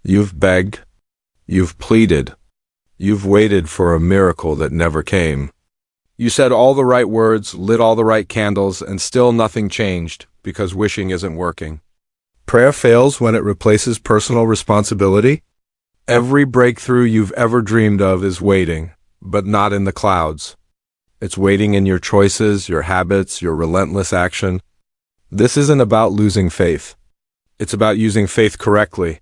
You've begged. You've pleaded. You've waited for a miracle that never came. You said all the right words, lit all the right candles, and still nothing changed because wishing isn't working. Prayer fails when it replaces personal responsibility. Every breakthrough you've ever dreamed of is waiting, but not in the clouds. It's waiting in your choices, your habits, your relentless action. This isn't about losing faith. It's about using faith correctly.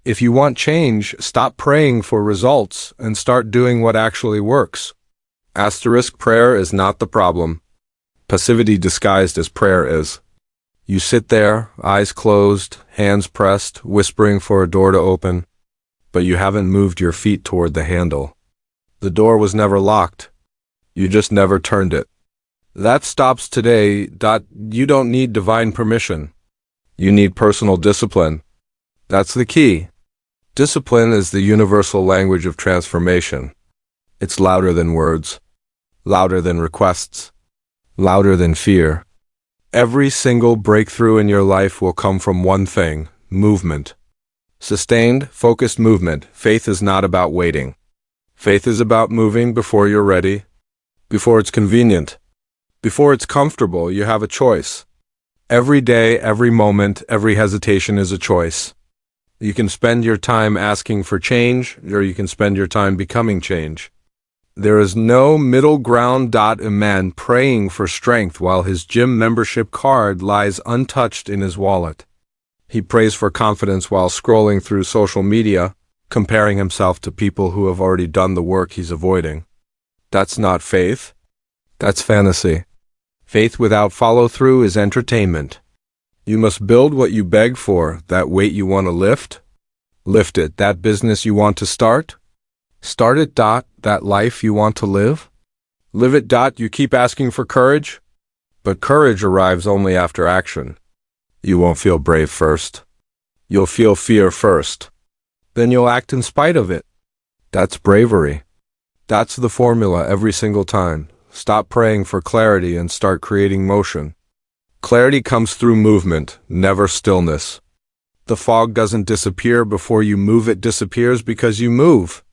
If you want change, stop praying for results and start doing what actually works. Asterisk prayer is not the problem. Passivity disguised as prayer is. You sit there, eyes closed, hands pressed, whispering for a door to open, but you haven't moved your feet toward the handle. The door was never locked. You just never turned it. That stops today. You don't need divine permission. You need personal discipline. That's the key. Discipline is the universal language of transformation. It's louder than words, louder than requests, louder than fear. Every single breakthrough in your life will come from one thing: movement. Sustained, focused movement. Faith is not about waiting. Faith is about moving before you're ready, before it's convenient, before it's comfortable. You have a choice. Every day, every moment, every hesitation is a choice. You can spend your time asking for change, or you can spend your time becoming change. There is no middle ground. A man praying for strength while his gym membership card lies untouched in his wallet. He prays for confidence while scrolling through social media, comparing himself to people who have already done the work he's avoiding. That's not faith. That's fantasy. Faith without follow-through is entertainment. You must build what you beg for. That weight you want to lift? Lift it. That business you want to start? Start it. That life you want to live? Live it. You keep asking for courage? But courage arrives only after action. You won't feel brave first. You'll feel fear first. Then you'll act in spite of it. That's bravery. That's the formula every single time. Stop praying for clarity and start creating motion. Clarity comes through movement, never stillness. The fog doesn't disappear before you move. It disappears because you move.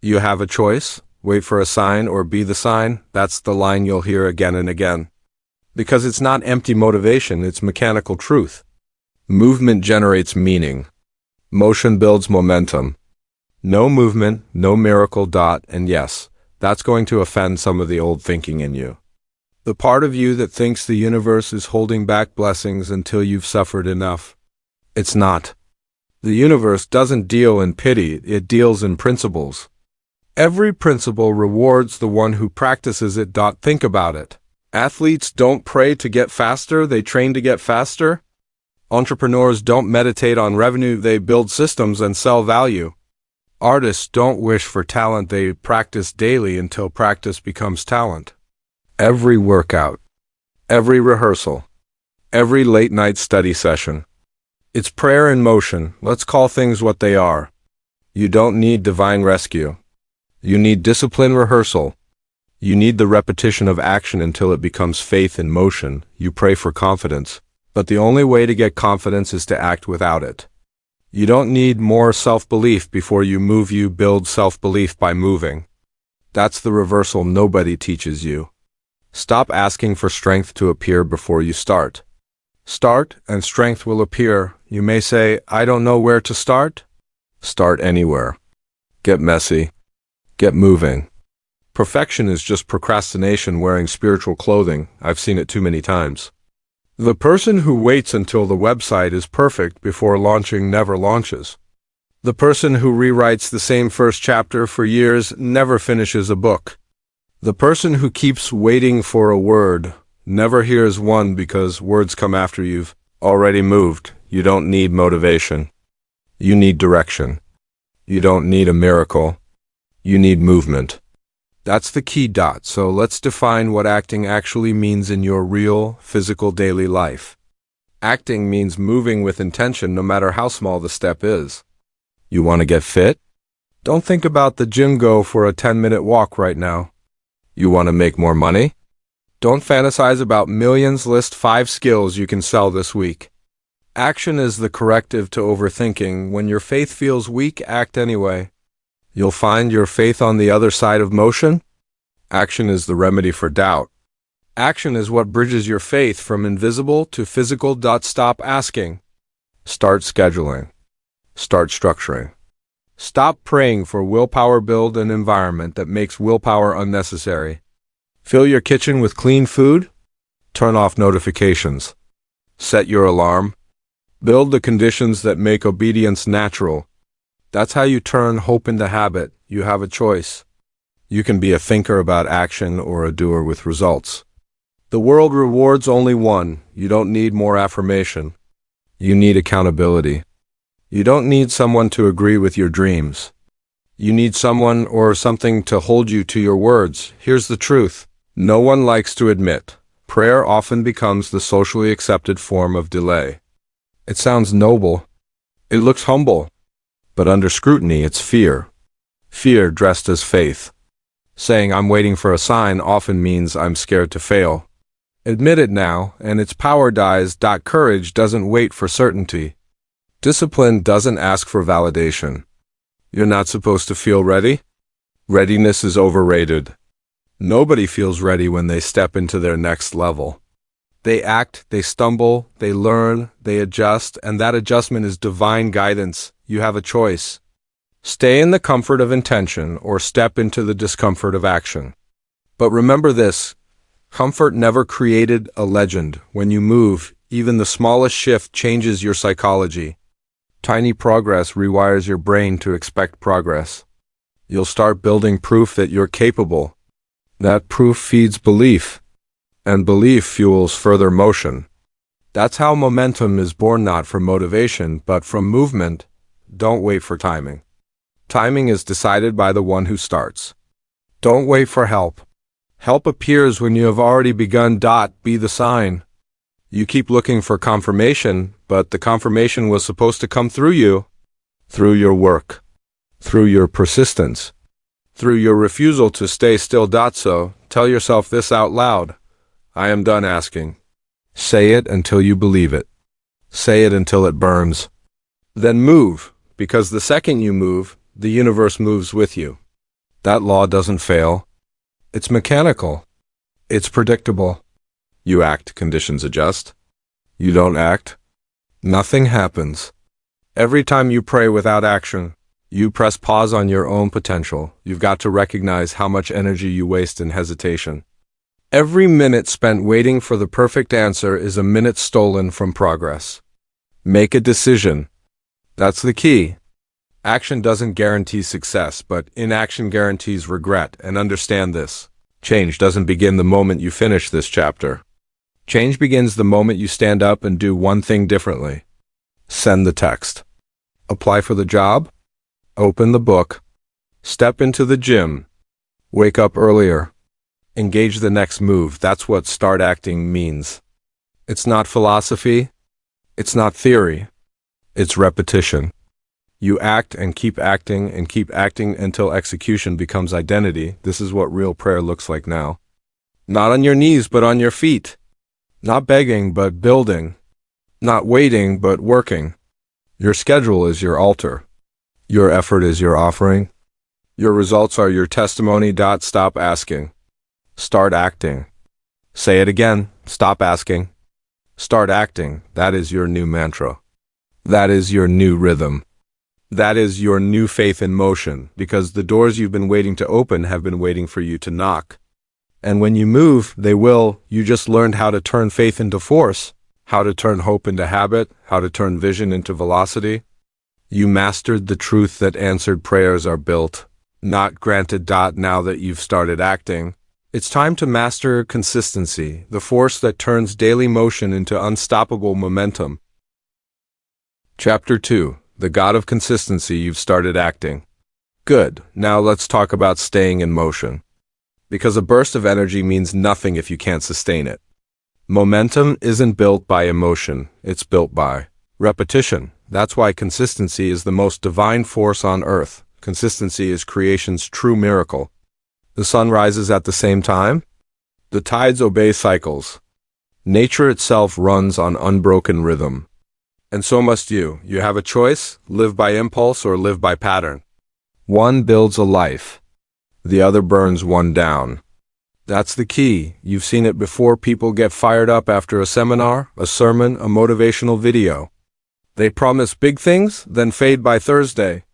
You have a choice: wait for a sign or be the sign. That's the line you'll hear again and again. Because it's not empty motivation, it's mechanical truth. Movement generates meaning. Motion builds momentum. No movement, no miracle. And yes, that's going to offend some of the old thinking in you. The part of you that thinks the universe is holding back blessings until you've suffered enough. It's not. The universe doesn't deal in pity, it deals in principles. Every principle rewards the one who practices it. Think about it. Athletes don't pray to get faster, they train to get faster. Entrepreneurs don't meditate on revenue, they build systems and sell value. Artists don't wish for talent, they practice daily until practice becomes talent. Every workout, every rehearsal, every late-night study session. It's prayer in motion. Let's call things what they are. You don't need divine rescue. You need discipline rehearsal. You need the repetition of action until it becomes faith in motion. You pray for confidence, but the only way to get confidence is to act without it. You don't need more self-belief before you move. You build self-belief by moving. That's the reversal nobody teaches you. Stop asking for strength to appear before you start. Start, and strength will appear. You may say, I don't know where to start. Start anywhere. Get messy. Get moving. Perfection is just procrastination wearing spiritual clothing. I've seen it too many times. The person who waits until the website is perfect before launching never launches. The person who rewrites the same first chapter for years never finishes a book. The person who keeps waiting for a word never hears one because words come after you've already moved. You don't need motivation. You need direction. You don't need a miracle. You need movement. That's the key. So let's define what acting actually means in your real, physical daily life. Acting means moving with intention no matter how small the step is. You want to get fit? Don't think about the gym. Go for a 10-minute walk right now. You want to make more money? Don't fantasize about millions. List 5 skills you can sell this week. Action is the corrective to overthinking. When your faith feels weak, act anyway. You'll find your faith on the other side of motion. Action is the remedy for doubt. Action is what bridges your faith from invisible to physical. Stop asking. Start scheduling. Start structuring. Stop praying for willpower. Build an environment that makes willpower unnecessary. Fill your kitchen with clean food. Turn off notifications. Set your alarm. Build the conditions that make obedience natural. That's how you turn hope into habit. You have a choice. You can be a thinker about action or a doer with results. The world rewards only one. You don't need more affirmation. You need accountability. You don't need someone to agree with your dreams. You need someone or something to hold you to your words. Here's the truth. No one likes to admit. Prayer often becomes the socially accepted form of delay. It sounds noble. It looks humble. But under scrutiny, it's fear. Fear dressed as faith. Saying I'm waiting for a sign often means I'm scared to fail. Admit it now, and its power dies. Courage doesn't wait for certainty. Discipline doesn't ask for validation. You're not supposed to feel ready. Readiness is overrated. Nobody feels ready when they step into their next level. They act, they stumble, they learn, they adjust, and that adjustment is divine guidance. You have a choice. Stay in the comfort of intention or step into the discomfort of action. But remember this, comfort never created a legend. When you move, even the smallest shift changes your psychology. Tiny progress rewires your brain to expect progress. You'll start building proof that you're capable. That proof feeds belief. And belief fuels further motion. That's how momentum is born, not from motivation, but from movement. Don't wait for timing. Timing is decided by the one who starts. Don't wait for help. Help appears when you have already begun. Be the sign. You keep looking for confirmation, but the confirmation was supposed to come through you, through your work, through your persistence, through your refusal to stay still. So, tell yourself this out loud. I am done asking. Say it until you believe it. Say it until it burns. Then move, because the second you move, the universe moves with you. That law doesn't fail. It's mechanical. It's predictable. You act, conditions adjust. You don't act, nothing happens. Every time you pray without action, you press pause on your own potential. You've got to recognize how much energy you waste in hesitation. Every minute spent waiting for the perfect answer is a minute stolen from progress. Make a decision. That's the key. Action doesn't guarantee success, but inaction guarantees regret. And understand this. Change doesn't begin the moment you finish this chapter. Change begins the moment you stand up and do one thing differently. Send the text. Apply for the job. Open the book. Step into the gym. Wake up earlier. Engage the next move. That's what start acting means. It's not philosophy. It's not theory. It's repetition. You act and keep acting until execution becomes identity. This is what real prayer looks like now. Not on your knees, but on your feet. Not begging, but building. Not waiting, but working. Your schedule is your altar. Your effort is your offering. Your results are your testimony. Stop asking. Start acting. Say it again. Stop asking. Start acting. That is your new mantra. That is your new rhythm. That is your new faith in motion, because the doors you've been waiting to open have been waiting for you to knock. And when you move, they will. You just learned how to turn faith into force, how to turn hope into habit, how to turn vision into velocity. You mastered the truth that answered prayers are built, not granted. Now that you've started acting, it's time to master consistency, the force that turns daily motion into unstoppable momentum. Chapter 2. The God of Consistency. You've started acting. Good. Now let's talk about staying in motion. Because a burst of energy means nothing if you can't sustain it. Momentum isn't built by emotion, it's built by repetition. That's why consistency is the most divine force on earth. Consistency is creation's true miracle. The sun rises at the same time. The tides obey cycles. Nature itself runs on unbroken rhythm. And so must you. You have a choice, live by impulse or live by pattern. One builds a life. The other burns one down. That's the key. You've seen it before. People get fired up after a seminar, a sermon, a motivational video. They promise big things, then fade by Thursday.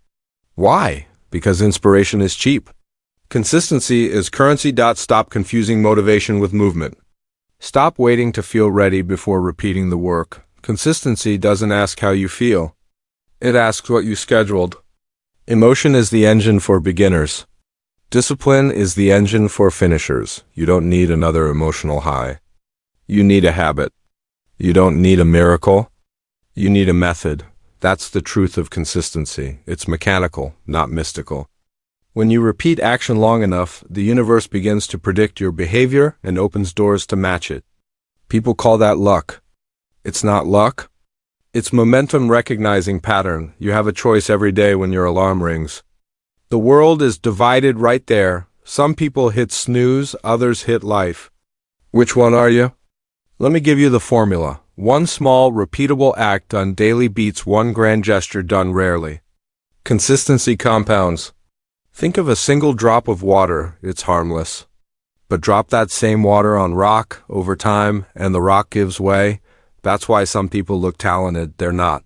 Why? Because inspiration is cheap. Consistency is currency. Stop confusing motivation with movement. Stop waiting to feel ready before repeating the work. Consistency doesn't ask how you feel. It asks what you scheduled. Emotion is the engine for beginners. Discipline is the engine for finishers. You don't need another emotional high. You need a habit. You don't need a miracle. You need a method. That's the truth of consistency. It's mechanical, not mystical. When you repeat action long enough, the universe begins to predict your behavior and opens doors to match it. People call that luck. It's not luck. It's momentum recognizing pattern. You have a choice every day when your alarm rings. The world is divided right there. Some people hit snooze, others hit life. Which one are you? Let me give you the formula. One small, repeatable act done daily beats one grand gesture done rarely. Consistency compounds. Think of a single drop of water. It's harmless. But drop that same water on rock over time, and the rock gives way. That's why some people look talented. They're not.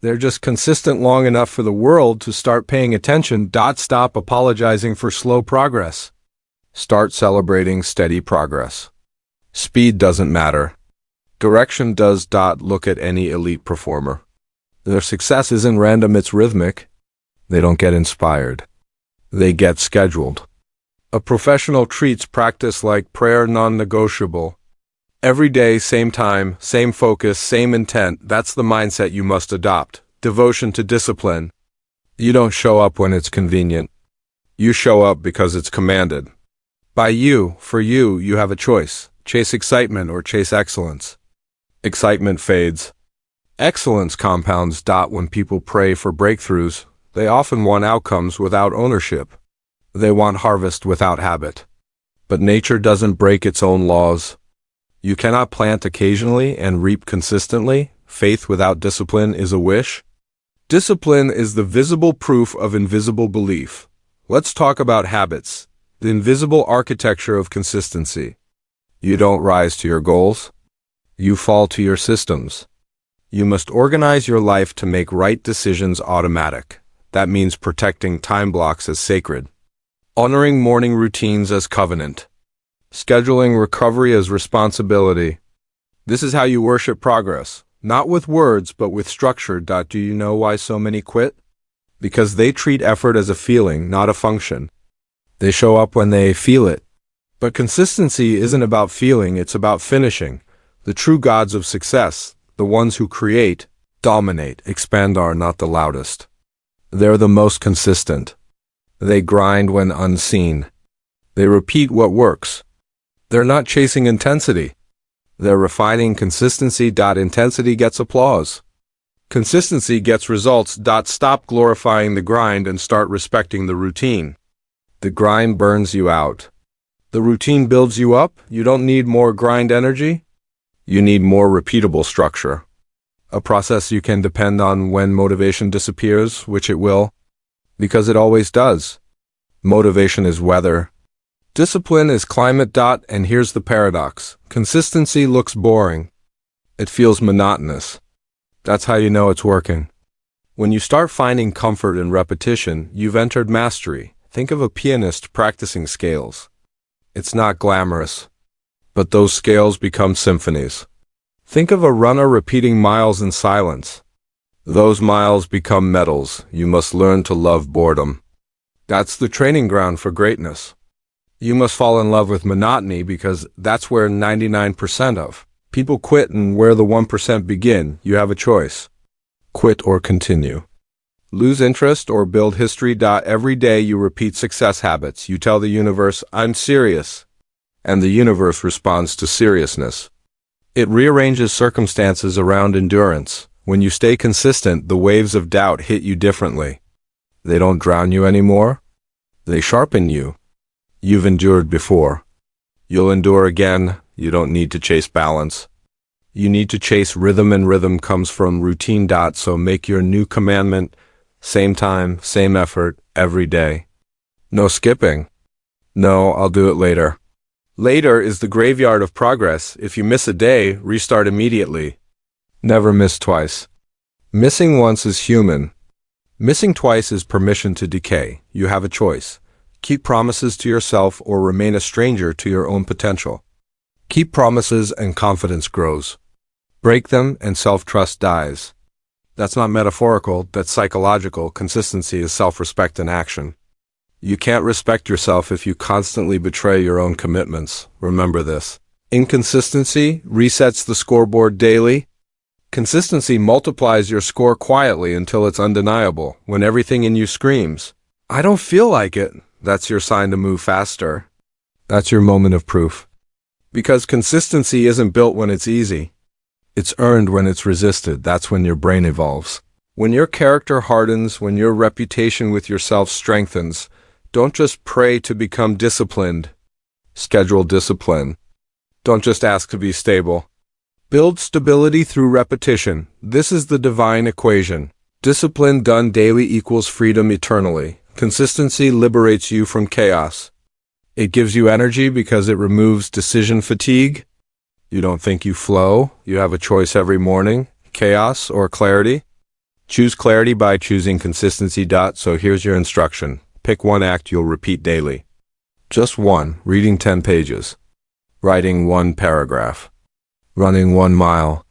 They're just consistent long enough for the world to start paying attention. Stop apologizing for slow progress. Start celebrating steady progress. Speed doesn't matter. Direction does. Look at any elite performer. Their success isn't random, it's rhythmic. They don't get inspired. They get scheduled. A professional treats practice like prayer, non-negotiable. Every day, same time, same focus, same intent. That's the mindset you must adopt. Devotion to discipline. You don't show up when it's convenient. You show up because it's commanded. By you, for you, you have a choice. Chase excitement or chase excellence. Excitement fades. Excellence compounds. When people pray for breakthroughs, they often want outcomes without ownership. They want harvest without habit. But nature doesn't break its own laws. You cannot plant occasionally and reap consistently. Faith without discipline is a wish. Discipline is the visible proof of invisible belief. Let's talk about habits, the invisible architecture of consistency. You don't rise to your goals. You fall to your systems. You must organize your life to make right decisions automatic. That means protecting time blocks as sacred. Honoring morning routines as covenant. Scheduling recovery as responsibility. This is how you worship progress. Not with words, but with structure. Do you know why so many quit? Because they treat effort as a feeling, not a function. They show up when they feel it. But consistency isn't about feeling, it's about finishing. The true gods of success, the ones who create, dominate, expand, are not the loudest. They're the most consistent. They grind when unseen. They repeat what works. They're not chasing intensity. They're refining consistency. Intensity gets applause. Consistency gets results. Stop glorifying the grind and start respecting the routine. The grind burns you out. The routine builds you up. You don't need more grind energy. You need more repeatable structure. A process you can depend on when motivation disappears, which it will, because it always does. Motivation is weather. Discipline is climate. And here's the paradox. Consistency looks boring. It feels monotonous. That's how you know it's working. When you start finding comfort in repetition, you've entered mastery. Think of a pianist practicing scales. It's not glamorous, but those scales become symphonies. Think of a runner repeating miles in silence. Those miles become medals. You must learn to love boredom. That's the training ground for greatness. You must fall in love with monotony because that's where 99% of people quit and where the 1% begin. You have a choice. Quit or continue. Lose interest or build history. Every day you repeat success habits. You tell the universe, I'm serious. And the universe responds to seriousness. It rearranges circumstances around endurance. When you stay consistent, the waves of doubt hit you differently. They don't drown you anymore. They sharpen you. You've endured before. You'll endure again. You don't need to chase balance. You need to chase rhythm, and rhythm comes from routine. So make your new commandment, same time, same effort, every day. No skipping. No, I'll do it later. Later is the graveyard of progress. If you miss a day, restart immediately. Never miss twice. Missing once is human. Missing twice is permission to decay. You have a choice. Keep promises to yourself or remain a stranger to your own potential. Keep promises and confidence grows. Break them and self-trust dies. That's not metaphorical, that's psychological. Consistency is self-respect in action. You can't respect yourself if you constantly betray your own commitments. Remember this. Inconsistency resets the scoreboard daily. Consistency multiplies your score quietly until it's undeniable. When everything in you screams, "I don't feel like it," that's your sign to move faster. That's your moment of proof. Because consistency isn't built when it's easy. It's earned when it's resisted. That's when your brain evolves. When your character hardens, when your reputation with yourself strengthens, don't just pray to become disciplined. Schedule discipline. Don't just ask to be stable. Build stability through repetition. This is the divine equation. Discipline done daily equals freedom eternally. Consistency liberates you from chaos. It gives you energy because it removes decision fatigue. You don't think you flow. You have a choice every morning. Chaos or clarity? Choose clarity by choosing consistency. So here's your instruction. Pick one act you'll repeat daily. Just one. Reading 10 pages. Writing 1 paragraph. Running 1 mile.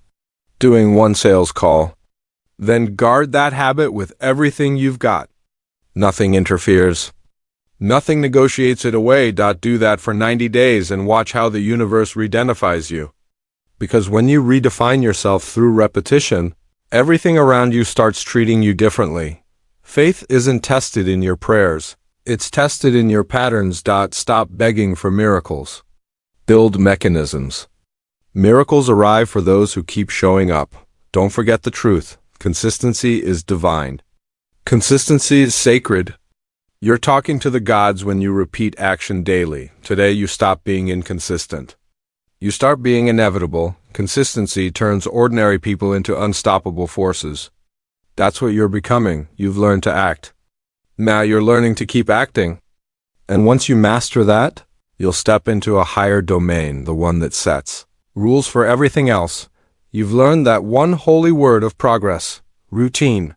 Doing 1 sales call. Then guard that habit with everything you've got. Nothing interferes. Nothing negotiates it away. Do that for 90 days and watch how the universe redefines you. Because when you redefine yourself through repetition, everything around you starts treating you differently. Faith isn't tested in your prayers. It's tested in your patterns. Stop begging for miracles. Build mechanisms. Miracles arrive for those who keep showing up. Don't forget the truth. Consistency is divine. Consistency is sacred. You're talking to the gods when you repeat action daily. Today you stop being inconsistent. You start being inevitable. Consistency turns ordinary people into unstoppable forces. That's what you're becoming. You've learned to act. Now you're learning to keep acting. And once you master that, you'll step into a higher domain, the one that sets rules for everything else. You've learned that one holy word of progress: routine.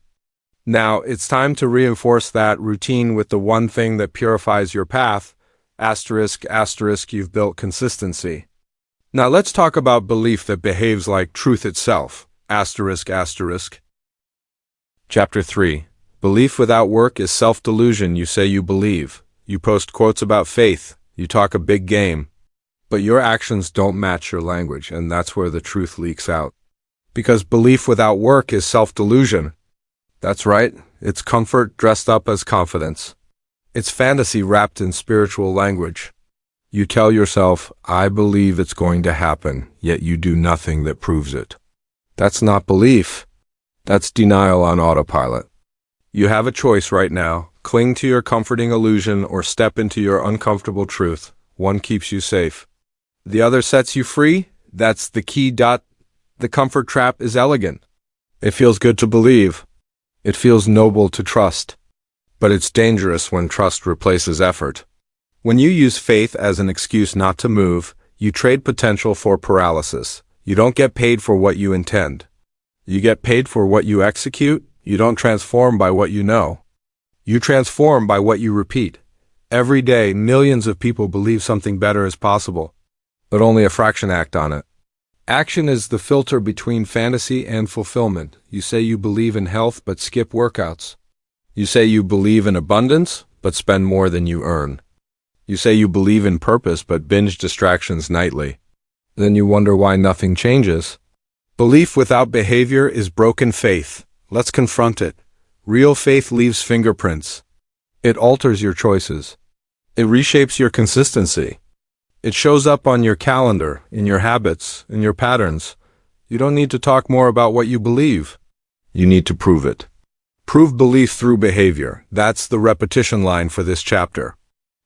Now it's time to reinforce that routine with the one thing that purifies your path. Asterisk, asterisk, you've built consistency. Now let's talk about belief that behaves like truth itself. Asterisk, asterisk. Chapter 3. Belief without work is self-delusion. You say you believe. You post quotes about faith. You talk a big game. But your actions don't match your language, and that's where the truth leaks out. Because belief without work is self-delusion. That's right, it's comfort dressed up as confidence. It's fantasy wrapped in spiritual language. You tell yourself, "I believe it's going to happen," yet you do nothing that proves it. That's not belief. That's denial on autopilot. You have a choice right now. Cling to your comforting illusion or step into your uncomfortable truth. One keeps you safe. The other sets you free. That's the key. The comfort trap is elegant. It feels good to believe. It feels noble to trust. But it's dangerous when trust replaces effort. When you use faith as an excuse not to move, you trade potential for paralysis. You don't get paid for what you intend. You get paid for what you execute. You don't transform by what you know. You transform by what you repeat. Every day, millions of people believe something better is possible, but only a fraction act on it. Action is the filter between fantasy and fulfillment. You say you believe in health, but skip workouts. You say you believe in abundance, but spend more than you earn. You say you believe in purpose, but binge distractions nightly. Then you wonder why nothing changes. Belief without behavior is broken faith. Let's confront it. Real faith leaves fingerprints. It alters your choices. It reshapes your consistency. It shows up on your calendar, in your habits, in your patterns. You don't need to talk more about what you believe. You need to prove it. Prove belief through behavior. That's the repetition line for this chapter.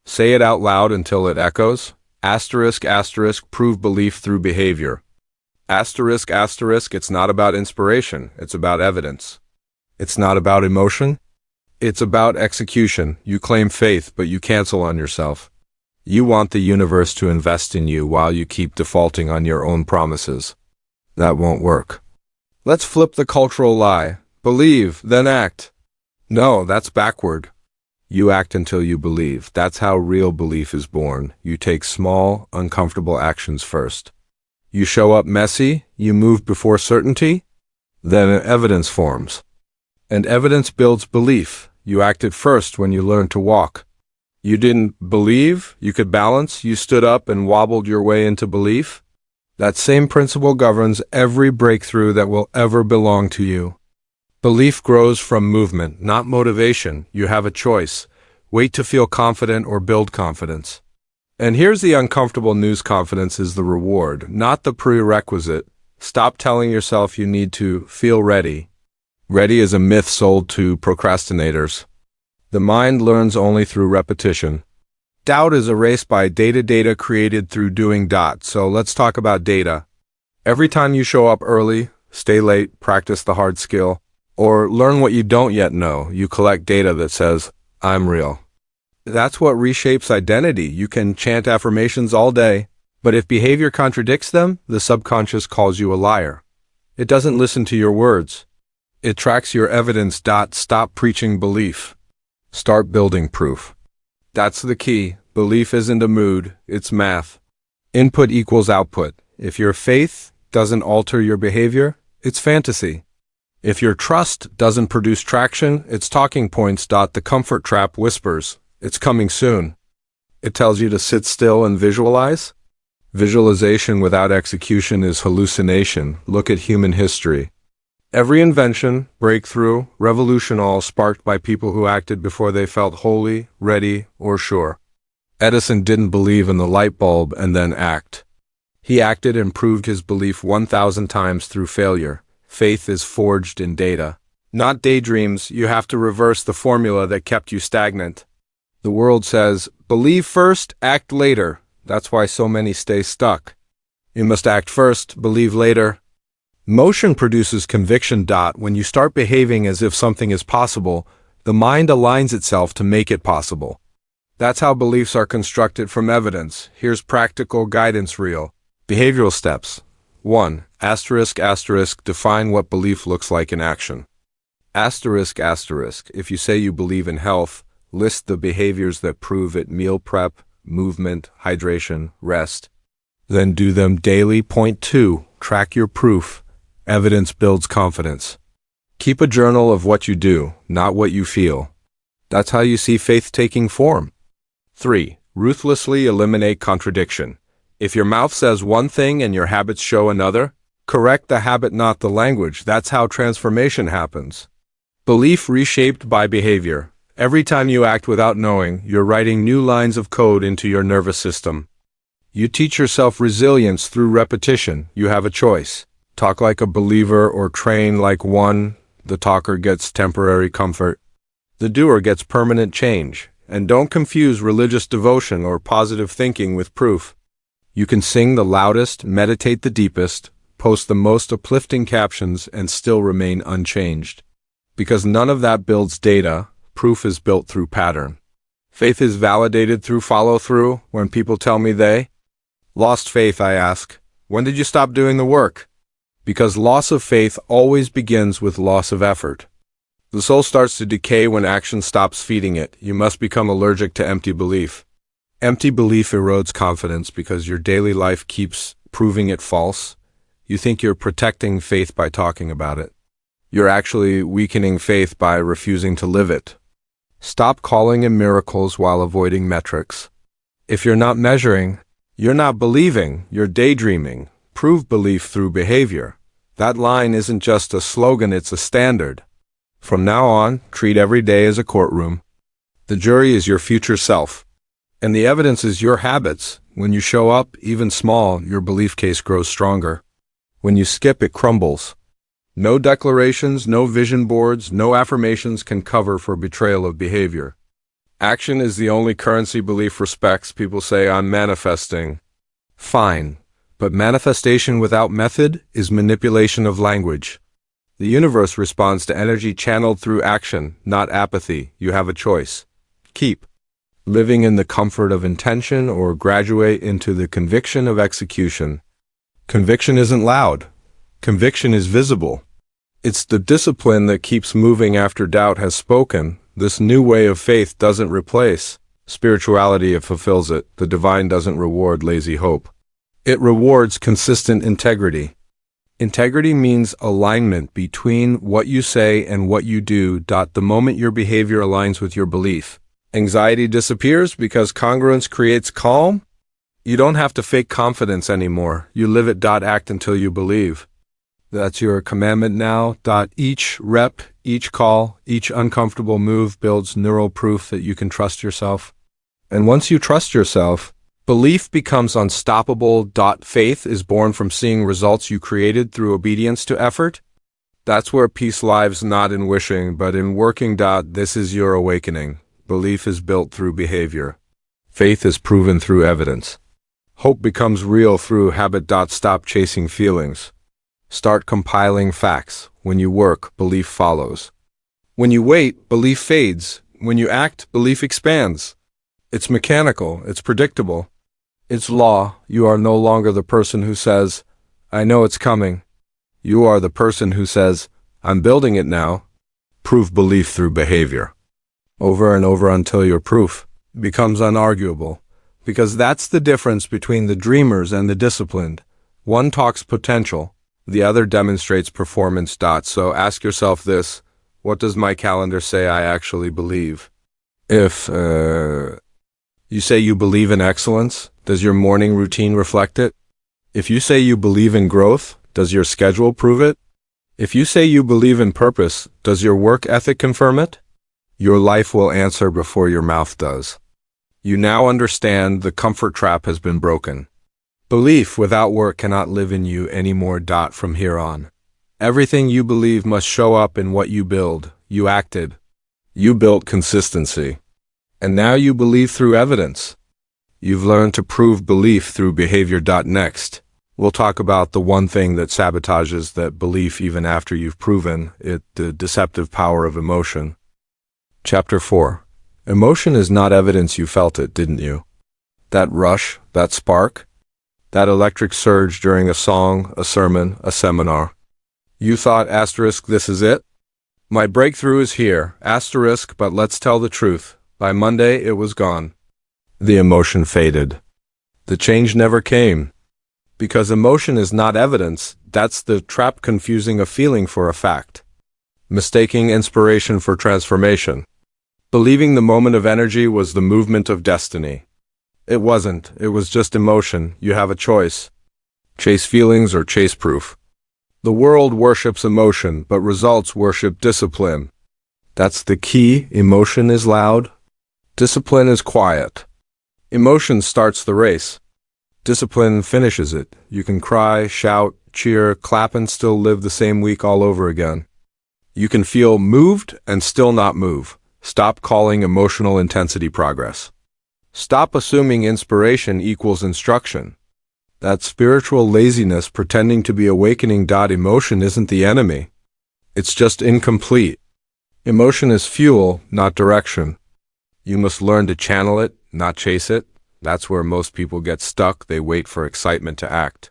Say it out loud until it echoes. Asterisk, asterisk, prove belief through behavior. Asterisk, asterisk, it's not about inspiration, it's about evidence. It's not about emotion, it's about execution. You claim faith, but you cancel on yourself. You want the universe to invest in you while you keep defaulting on your own promises. That won't work. Let's flip the cultural lie. Believe, then act. No, that's backward. You act until you believe. That's how real belief is born. You take small, uncomfortable actions first. You show up messy, you move before certainty, then evidence forms. And evidence builds belief. You acted first when you learned to walk. You didn't believe you could balance, you stood up and wobbled your way into belief. That same principle governs every breakthrough that will ever belong to you. Belief grows from movement, not motivation. You have a choice. Wait to feel confident or build confidence. And here's the uncomfortable news: confidence is the reward, not the prerequisite. Stop telling yourself you need to feel ready. Ready is a myth sold to procrastinators. The mind learns only through repetition. Doubt is erased by data created through doing. So let's talk about data. Every time you show up early, stay late, practice the hard skill, or learn what you don't yet know, you collect data that says, I'm real. That's what reshapes identity. You can chant affirmations all day, but if behavior contradicts them, the subconscious calls you a liar. It doesn't listen to your words. It tracks your evidence. Stop preaching belief. Start building proof. That's the key. Belief isn't a mood, it's math. Input equals output. If your faith doesn't alter your behavior, it's fantasy. If your trust doesn't produce traction, it's talking points. The comfort trap whispers, it's coming soon. It tells you to sit still and visualize. Visualization without execution is hallucination. Look at human history. Every invention, breakthrough, revolution, all sparked by people who acted before they felt holy, ready, or sure. Edison didn't believe in the light bulb and then act. He acted and proved his belief 1,000 times through failure. Faith is forged in data, not daydreams. You have to reverse the formula that kept you stagnant. The world says, believe first, act later. That's why so many stay stuck. You must act first, believe later. Motion produces conviction. When you start behaving as if something is possible, the mind aligns itself to make it possible. That's how beliefs are constructed from evidence. Here's practical guidance reel. Behavioral steps. 1. Asterisk, asterisk, define what belief looks like in action. Asterisk, asterisk, if you say you believe in health, list the behaviors that prove it: meal prep, movement, hydration, rest. Then do them daily. Point 2. Track your proof. Evidence builds confidence. Keep a journal of what you do, not what you feel. That's how you see faith taking form. 3. Ruthlessly eliminate contradiction. If your mouth says one thing and your habits show another, correct the habit, not the language. That's how transformation happens. Belief reshaped by behavior. Every time you act without knowing, you're writing new lines of code into your nervous system. You teach yourself resilience through repetition. You have a choice. Talk like a believer or train like one. The talker gets temporary comfort. The doer gets permanent change. And don't confuse religious devotion or positive thinking with proof. You can sing the loudest, meditate the deepest, post the most uplifting captions, and still remain unchanged. Because none of that builds data. Proof is built through pattern. Faith is validated through follow-through. When people tell me they lost faith, I ask, when did you stop doing the work? Because loss of faith always begins with loss of effort. The soul starts to decay when action stops feeding it. You must become allergic to empty belief. Empty belief erodes confidence because your daily life keeps proving it false. You think you're protecting faith by talking about it. You're actually weakening faith by refusing to live it. Stop calling in miracles while avoiding metrics. If you're not measuring, you're not believing, you're daydreaming. Prove belief through behavior. That line isn't just a slogan, it's a standard. From now on, treat every day as a courtroom. The jury is your future self. And the evidence is your habits. When you show up, even small, your belief case grows stronger. When you skip, it crumbles. No declarations, no vision boards, no affirmations can cover for betrayal of behavior. Action is the only currency belief respects. People say, I'm manifesting. Fine. But manifestation without method is manipulation of language. The universe responds to energy channeled through action, not apathy. You have a choice. Keep living in the comfort of intention or graduate into the conviction of execution. Conviction isn't loud. Conviction is visible. It's the discipline that keeps moving after doubt has spoken. This new way of faith doesn't replace spirituality, it fulfills it. The divine doesn't reward lazy hope. It rewards consistent integrity. Integrity means alignment between what you say and what you do. The moment your behavior aligns with your belief, anxiety disappears because congruence creates calm. You don't have to fake confidence anymore. You live it. Act until you believe. That's your commandment now. Each rep, each call, each uncomfortable move builds neural proof that you can trust yourself. And once you trust yourself, belief becomes unstoppable. Faith is born from seeing results you created through obedience to effort. That's where peace lives, not in wishing, but in working. This is your awakening. Belief is built through behavior. Faith is proven through evidence. Hope becomes real through habit. Stop chasing feelings. Start compiling facts. When you work, belief follows. When you wait, belief fades. When you act, belief expands. It's mechanical. It's predictable. It's law. You are no longer the person who says, I know it's coming. You are the person who says, I'm building it now. Prove belief through behavior. Over and over until your proof becomes unarguable. Because that's the difference between the dreamers and the disciplined. One talks potential, the other demonstrates performance. So ask yourself this, what does my calendar say I actually believe? If you say you believe in excellence, does your morning routine reflect it? If you say you believe in growth, does your schedule prove it? If you say you believe in purpose, does your work ethic confirm it? Your life will answer before your mouth does. You now understand the comfort trap has been broken. Belief without work cannot live in you anymore. From here on, everything you believe must show up in what you build. You acted. You built consistency. And now you believe through evidence. You've learned to prove belief through behavior. Next, we'll talk about the one thing that sabotages that belief even after you've proven it, the deceptive power of emotion. Chapter 4. Emotion is not evidence you felt it, didn't you? That rush, that spark, that electric surge during a song, a sermon, a seminar. You thought, this is it? My breakthrough is here, but let's tell the truth. By Monday, it was gone. The emotion faded. The change never came. Because emotion is not evidence, that's the trap, confusing a feeling for a fact. Mistaking inspiration for transformation. Believing the moment of energy was the movement of destiny. It wasn't. It was just emotion. You have a choice. Chase feelings or chase proof. The world worships emotion, but results worship discipline. That's the key. Emotion is loud. Discipline is quiet. Emotion starts the race. Discipline finishes it. You can cry, shout, cheer, clap, and still live the same week all over again. You can feel moved and still not move. Stop calling emotional intensity progress. Stop assuming inspiration equals instruction. That's spiritual laziness pretending to be awakening. Emotion isn't the enemy. It's just incomplete. Emotion is fuel, not direction. You must learn to channel it, not chase it. That's where most people get stuck. They wait for excitement to act.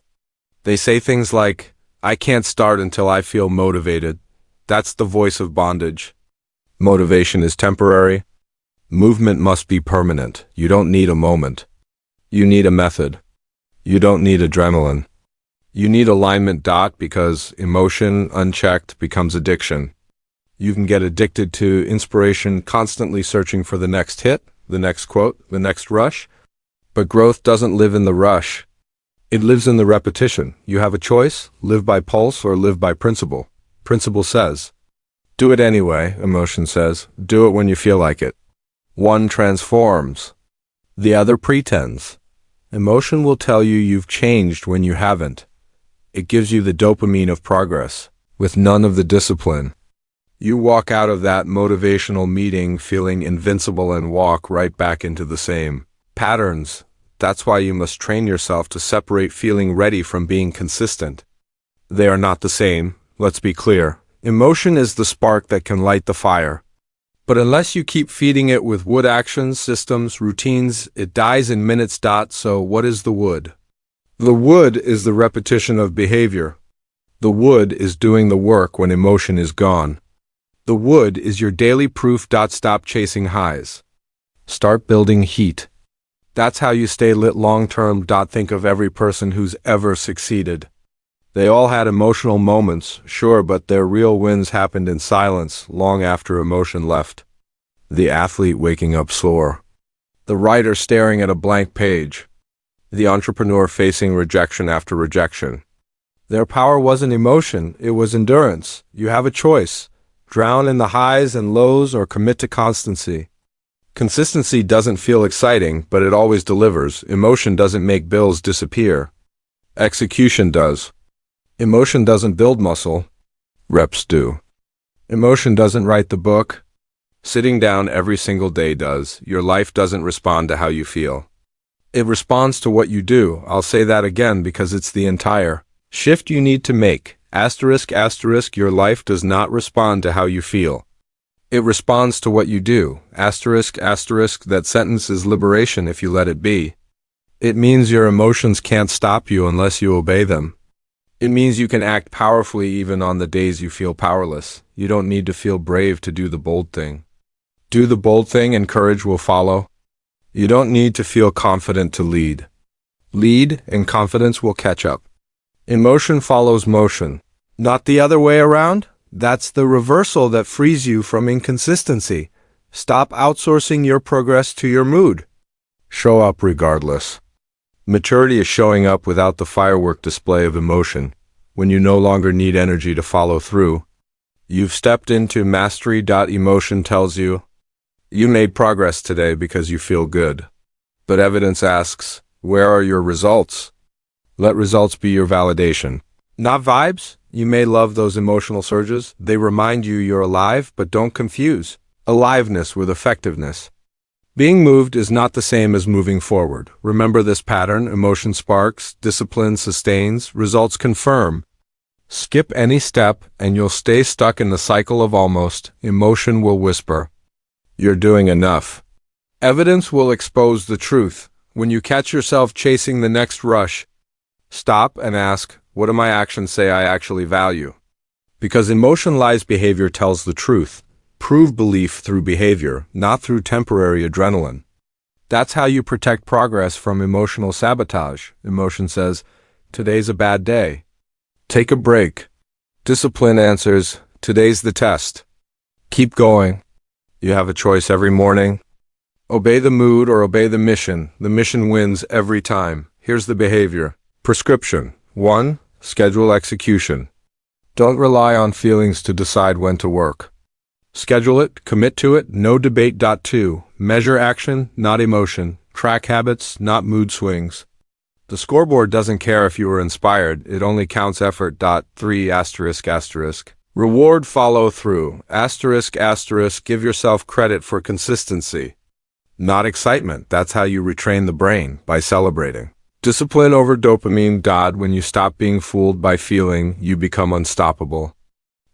They say things like, I can't start until I feel motivated. That's the voice of bondage. Motivation is temporary. Movement must be permanent. You don't need a moment. You need a method. You don't need adrenaline. You need alignment. Because emotion, unchecked, becomes addiction. You can get addicted to inspiration, constantly searching for the next hit, the next quote, the next rush. But growth doesn't live in the rush. It lives in the repetition. You have a choice, live by pulse or live by principle. Principle says, do it anyway. Emotion says, do it when you feel like it. One transforms. The other pretends. Emotion will tell you you've changed when you haven't. It gives you the dopamine of progress, with none of the discipline. You walk out of that motivational meeting feeling invincible and walk right back into the same patterns. That's why you must train yourself to separate feeling ready from being consistent. They are not the same, let's be clear. Emotion is the spark that can light the fire. But unless you keep feeding it with wood actions, systems, routines, it dies in minutes. So what is the wood? The wood is the repetition of behavior. The wood is doing the work when emotion is gone. The wood is your daily proof. Stop chasing highs. Start building heat. That's how you stay lit long term. Think of every person who's ever succeeded. They all had emotional moments, sure, but their real wins happened in silence, long after emotion left. The athlete waking up sore. The writer staring at a blank page. The entrepreneur facing rejection after rejection. Their power wasn't emotion, it was endurance. You have a choice. Drown in the highs and lows or commit to constancy. Consistency doesn't feel exciting, but it always delivers. Emotion doesn't make bills disappear. Execution does. Emotion doesn't build muscle. Reps do. Emotion doesn't write the book. Sitting down every single day does. Your life doesn't respond to how you feel. It responds to what you do. I'll say that again because it's the entire shift you need to make. ***, your life does not respond to how you feel. It responds to what you do. ***, that sentence is liberation if you let it be. It means your emotions can't stop you unless you obey them. It means you can act powerfully even on the days you feel powerless. You don't need to feel brave to do the bold thing. Do the bold thing and courage will follow. You don't need to feel confident to lead. Lead and confidence will catch up. Emotion follows motion, not the other way around. That's the reversal that frees you from inconsistency. Stop outsourcing your progress to your mood. Show up regardless. Maturity is showing up without the firework display of emotion, when you no longer need energy to follow through. You've stepped into mastery. Emotion tells you, you made progress today because you feel good. But evidence asks, where are your results? Let results be your validation. Not vibes. You may love those emotional surges. They remind you you're alive, but don't confuse aliveness with effectiveness. Being moved is not the same as moving forward. Remember this pattern: emotion sparks, discipline sustains, results confirm. Skip any step and you'll stay stuck in the cycle of almost. Emotion will whisper, you're doing enough. Evidence will expose the truth. When you catch yourself chasing the next rush, stop and ask, what do my actions say I actually value? Because emotion lies, behavior tells the truth. Prove belief through behavior, not through temporary adrenaline. That's how you protect progress from emotional sabotage. Emotion says, today's a bad day. Take a break. Discipline answers, today's the test. Keep going. You have a choice every morning. Obey the mood or obey the mission. The mission wins every time. Here's the behavior. Prescription. 1. Schedule execution. Don't rely on feelings to decide when to work. Schedule it, commit to it, no debate. 2. Measure action, not emotion. Track habits, not mood swings. The scoreboard doesn't care if you were inspired, it only counts effort. 3. Reward follow through. Give yourself credit for consistency, not excitement. That's how you retrain the brain, by celebrating. Discipline over dopamine. When you stop being fooled by feeling, you become unstoppable.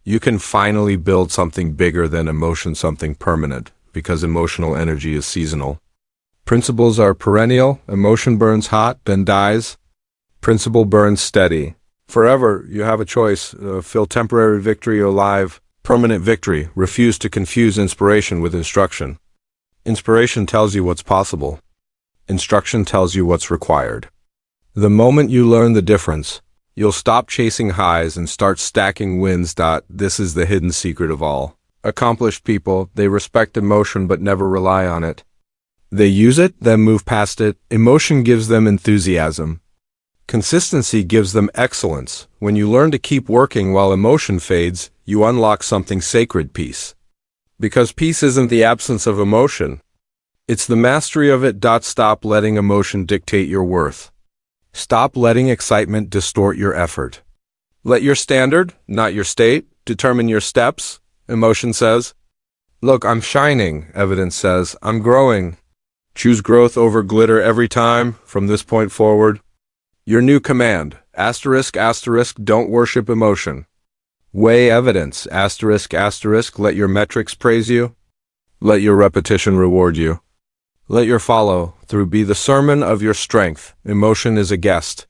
You can finally build something bigger than emotion, something permanent, because emotional energy is seasonal. Principles are perennial. Emotion burns hot, then dies. Principle burns steady. Forever, you have a choice. Feel temporary victory or live, permanent victory. Refuse to confuse inspiration with instruction. Inspiration tells you what's possible. Instruction tells you what's required. The moment you learn the difference, you'll stop chasing highs and start stacking wins. This is the hidden secret of all. Accomplished people, they respect emotion but never rely on it. They use it, then move past it. Emotion gives them enthusiasm. Consistency gives them excellence. When you learn to keep working while emotion fades, you unlock something sacred: peace. Because peace isn't the absence of emotion. It's the mastery of it. Stop letting emotion dictate your worth. Stop letting excitement distort your effort. Let your standard, not your state, determine your steps. Emotion says, look, I'm shining. Evidence says, I'm growing. Choose growth over glitter every time from this point forward. Your new command, asterisk, asterisk, don't worship emotion. Weigh evidence, asterisk, asterisk, let your metrics praise you. Let your repetition reward you. Let your follow-through be the sermon of your strength. Emotion is a guest.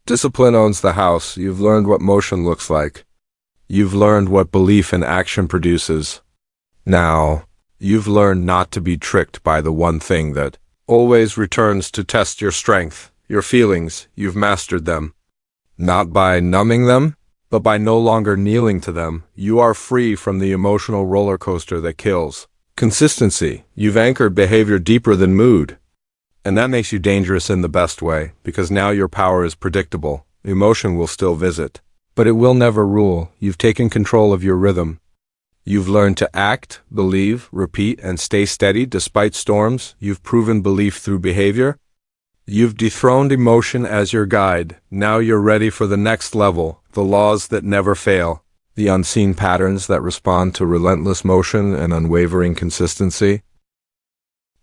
Discipline owns the house. You've learned what motion looks like. You've learned what belief in action produces. Now, you've learned not to be tricked by the one thing that always returns to test your strength, your feelings. You've mastered them. Not by numbing them, but by no longer kneeling to them. You are free from the emotional roller coaster that kills. Consistency. You've anchored behavior deeper than mood. And that makes you dangerous in the best way, because now your power is predictable. Emotion will still visit, but it will never rule. You've taken control of your rhythm. You've learned to act, believe, repeat, and stay steady despite storms. You've proven belief through behavior. You've dethroned emotion as your guide. Now you're ready for the next level, the laws that never fail. The unseen patterns that respond to relentless motion and unwavering consistency.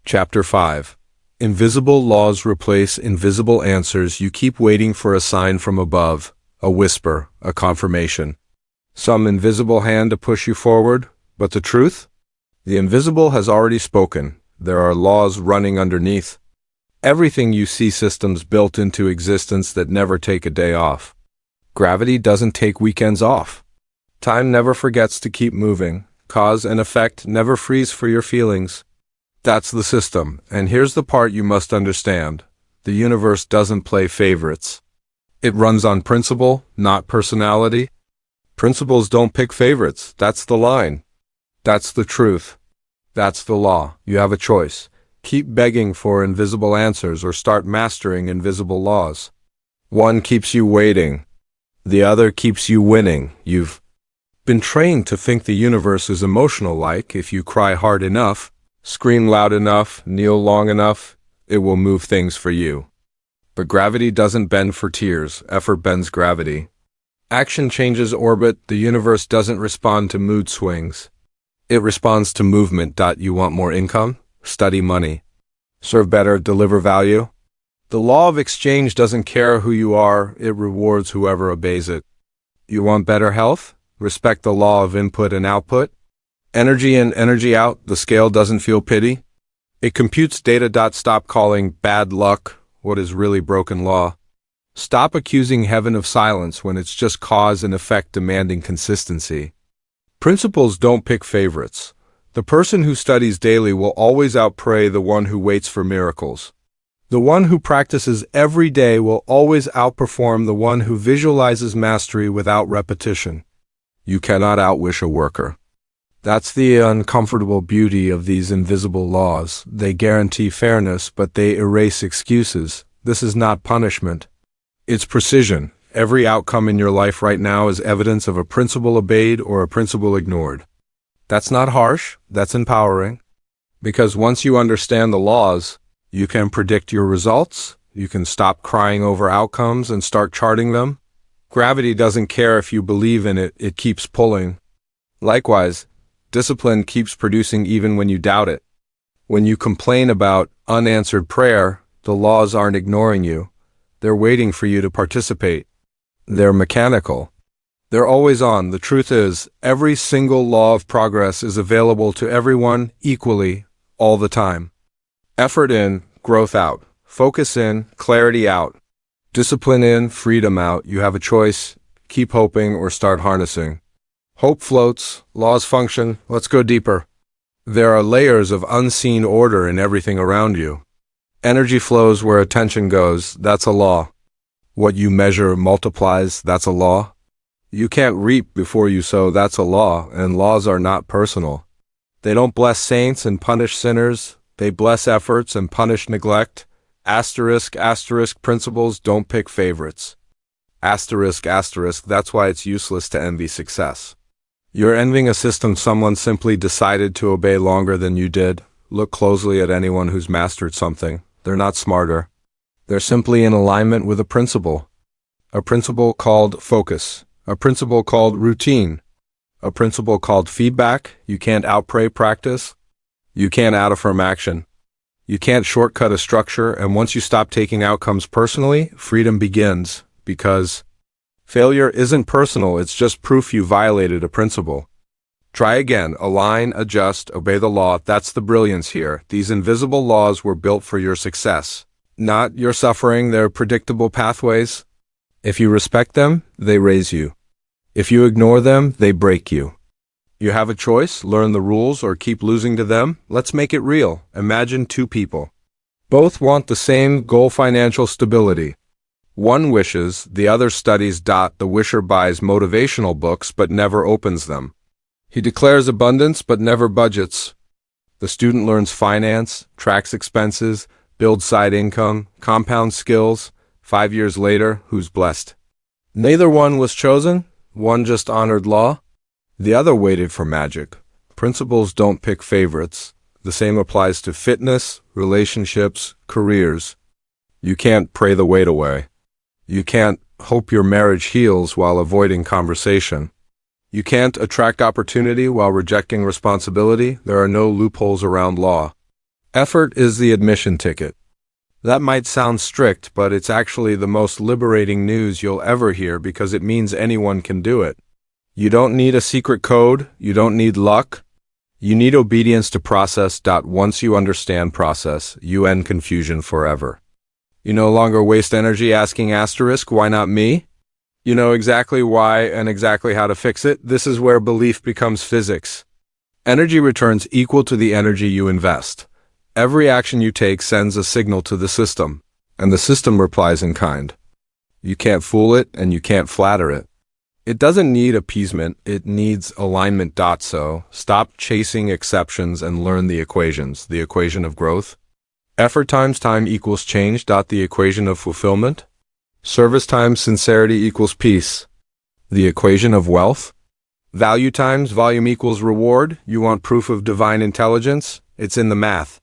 Chapter 5. Invisible laws replace invisible answers. You keep waiting for a sign from above, a whisper, a confirmation. Some invisible hand to push you forward, but the truth? The invisible has already spoken. There are laws running underneath. Everything you see, systems built into existence that never take a day off. Gravity doesn't take weekends off. Time never forgets to keep moving. Cause and effect never freeze for your feelings. That's the system, and here's the part you must understand. The universe doesn't play favorites. It runs on principle, not personality. Principles don't pick favorites. That's the line. That's the truth. That's the law. You have a choice. Keep begging for invisible answers or start mastering invisible laws. One keeps you waiting. The other keeps you winning. You've been trained to think the universe is emotional, like if you cry hard enough, scream loud enough, kneel long enough, it will move things for you. But gravity doesn't bend for tears. Effort bends gravity. Action changes orbit. The universe doesn't respond to mood swings. It responds to movement. You want more income? Study money. Serve better, deliver value. The law of exchange doesn't care who you are. It rewards whoever obeys it. You want better health? Respect the law of input and output. Energy in, energy out. The scale doesn't feel pity. It computes data. Stop calling bad luck what is really broken law. Stop accusing heaven of silence when it's just cause and effect demanding consistency. Principles don't pick favorites. The person who studies daily will always outpray the one who waits for miracles. The one who practices every day will always outperform the one who visualizes mastery without repetition. You cannot outwish a worker. That's the uncomfortable beauty of these invisible laws. They guarantee fairness, but they erase excuses. This is not punishment. It's precision. Every outcome in your life right now is evidence of a principle obeyed or a principle ignored. That's not harsh, that's empowering. Because once you understand the laws, you can predict your results, you can stop crying over outcomes and start charting them. Gravity doesn't care if you believe in it, it keeps pulling. Likewise, discipline keeps producing even when you doubt it. When you complain about unanswered prayer, the laws aren't ignoring you. They're waiting for you to participate. They're mechanical. They're always on. The truth is, every single law of progress is available to everyone equally, all the time. Effort in, growth out. Focus in, clarity out. Discipline in, freedom out. You have a choice. Keep hoping or start harnessing. Hope floats, laws function. Let's go deeper. There are layers of unseen order in everything around you. Energy flows where attention goes. That's a law. What you measure multiplies. That's a law. You can't reap before you sow. That's a law. And laws are not personal. They don't bless saints and punish sinners. They bless efforts and punish neglect. Asterisk, asterisk, principles don't pick favorites. Asterisk, asterisk, that's why it's useless to envy success. You're envying a system someone simply decided to obey longer than you did. Look closely at anyone who's mastered something. They're not smarter. They're simply in alignment with a principle. A principle called focus. A principle called routine. A principle called feedback. You can't outpray practice. You can't out-affirm action. You can't shortcut a structure, and once you stop taking outcomes personally, freedom begins, because failure isn't personal, it's just proof you violated a principle. Try again, align, adjust, obey the law. That's the brilliance here. These invisible laws were built for your success, not your suffering. They're predictable pathways. If you respect them, they raise you. If you ignore them, they break you. You have a choice, learn the rules or keep losing to them. Let's make it real. Imagine two people. Both want the same goal: financial stability. One wishes, the other studies. The wisher buys motivational books but never opens them. He declares abundance but never budgets. The student learns finance, tracks expenses, builds side income, compounds skills. 5 years later, who's blessed? Neither one was chosen. One just honored law. The other waited for magic. Principles don't pick favorites. The same applies to fitness, relationships, careers. You can't pray the wait away. You can't hope your marriage heals while avoiding conversation. You can't attract opportunity while rejecting responsibility. There are no loopholes around law. Effort is the admission ticket. That might sound strict, but it's actually the most liberating news you'll ever hear, because it means anyone can do it. You don't need a secret code. You don't need luck. You need obedience to process. Once you understand process, you end confusion forever. You no longer waste energy asking why not me? You know exactly why and exactly how to fix it. This is where belief becomes physics. Energy returns equal to the energy you invest. Every action you take sends a signal to the system, and the system replies in kind. You can't fool it, and you can't flatter it. It doesn't need appeasement, it needs alignment. So, stop chasing exceptions and learn the equations. The equation of growth. Effort times time equals change. The equation of fulfillment. Service times sincerity equals peace. The equation of wealth. Value times volume equals reward. You want proof of divine intelligence? It's in the math.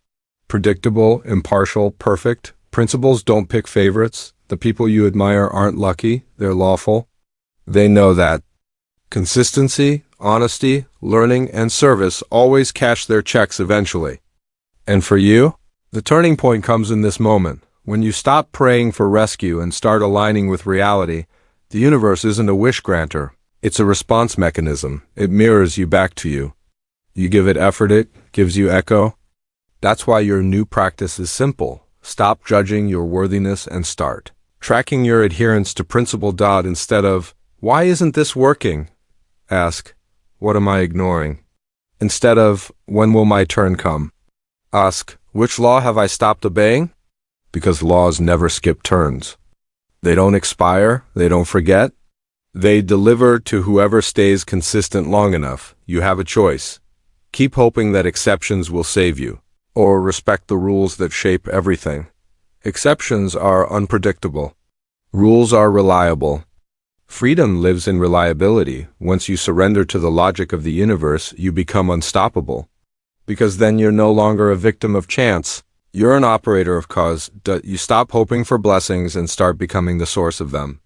Predictable, impartial, perfect. Principles don't pick favorites. The people you admire aren't lucky, they're lawful. They know that. Consistency, honesty, learning, and service always cash their checks eventually. And for you, the turning point comes in this moment. When you stop praying for rescue and start aligning with reality, the universe isn't a wish granter. It's a response mechanism. It mirrors you back to you. You give it effort, it gives you echo. That's why your new practice is simple. Stop judging your worthiness and start tracking your adherence to principle. Instead of, why isn't this working? Ask, what am I ignoring? Instead of, when will my turn come? Ask, which law have I stopped obeying? Because laws never skip turns. They don't expire, they don't forget. They deliver to whoever stays consistent long enough. You have a choice. Keep hoping that exceptions will save you, or respect the rules that shape everything. Exceptions are unpredictable. Rules are reliable. Freedom lives in reliability. Once you surrender to the logic of the universe, you become unstoppable. Because then you're no longer a victim of chance. You're an operator of cause. You stop hoping for blessings and start becoming the source of them.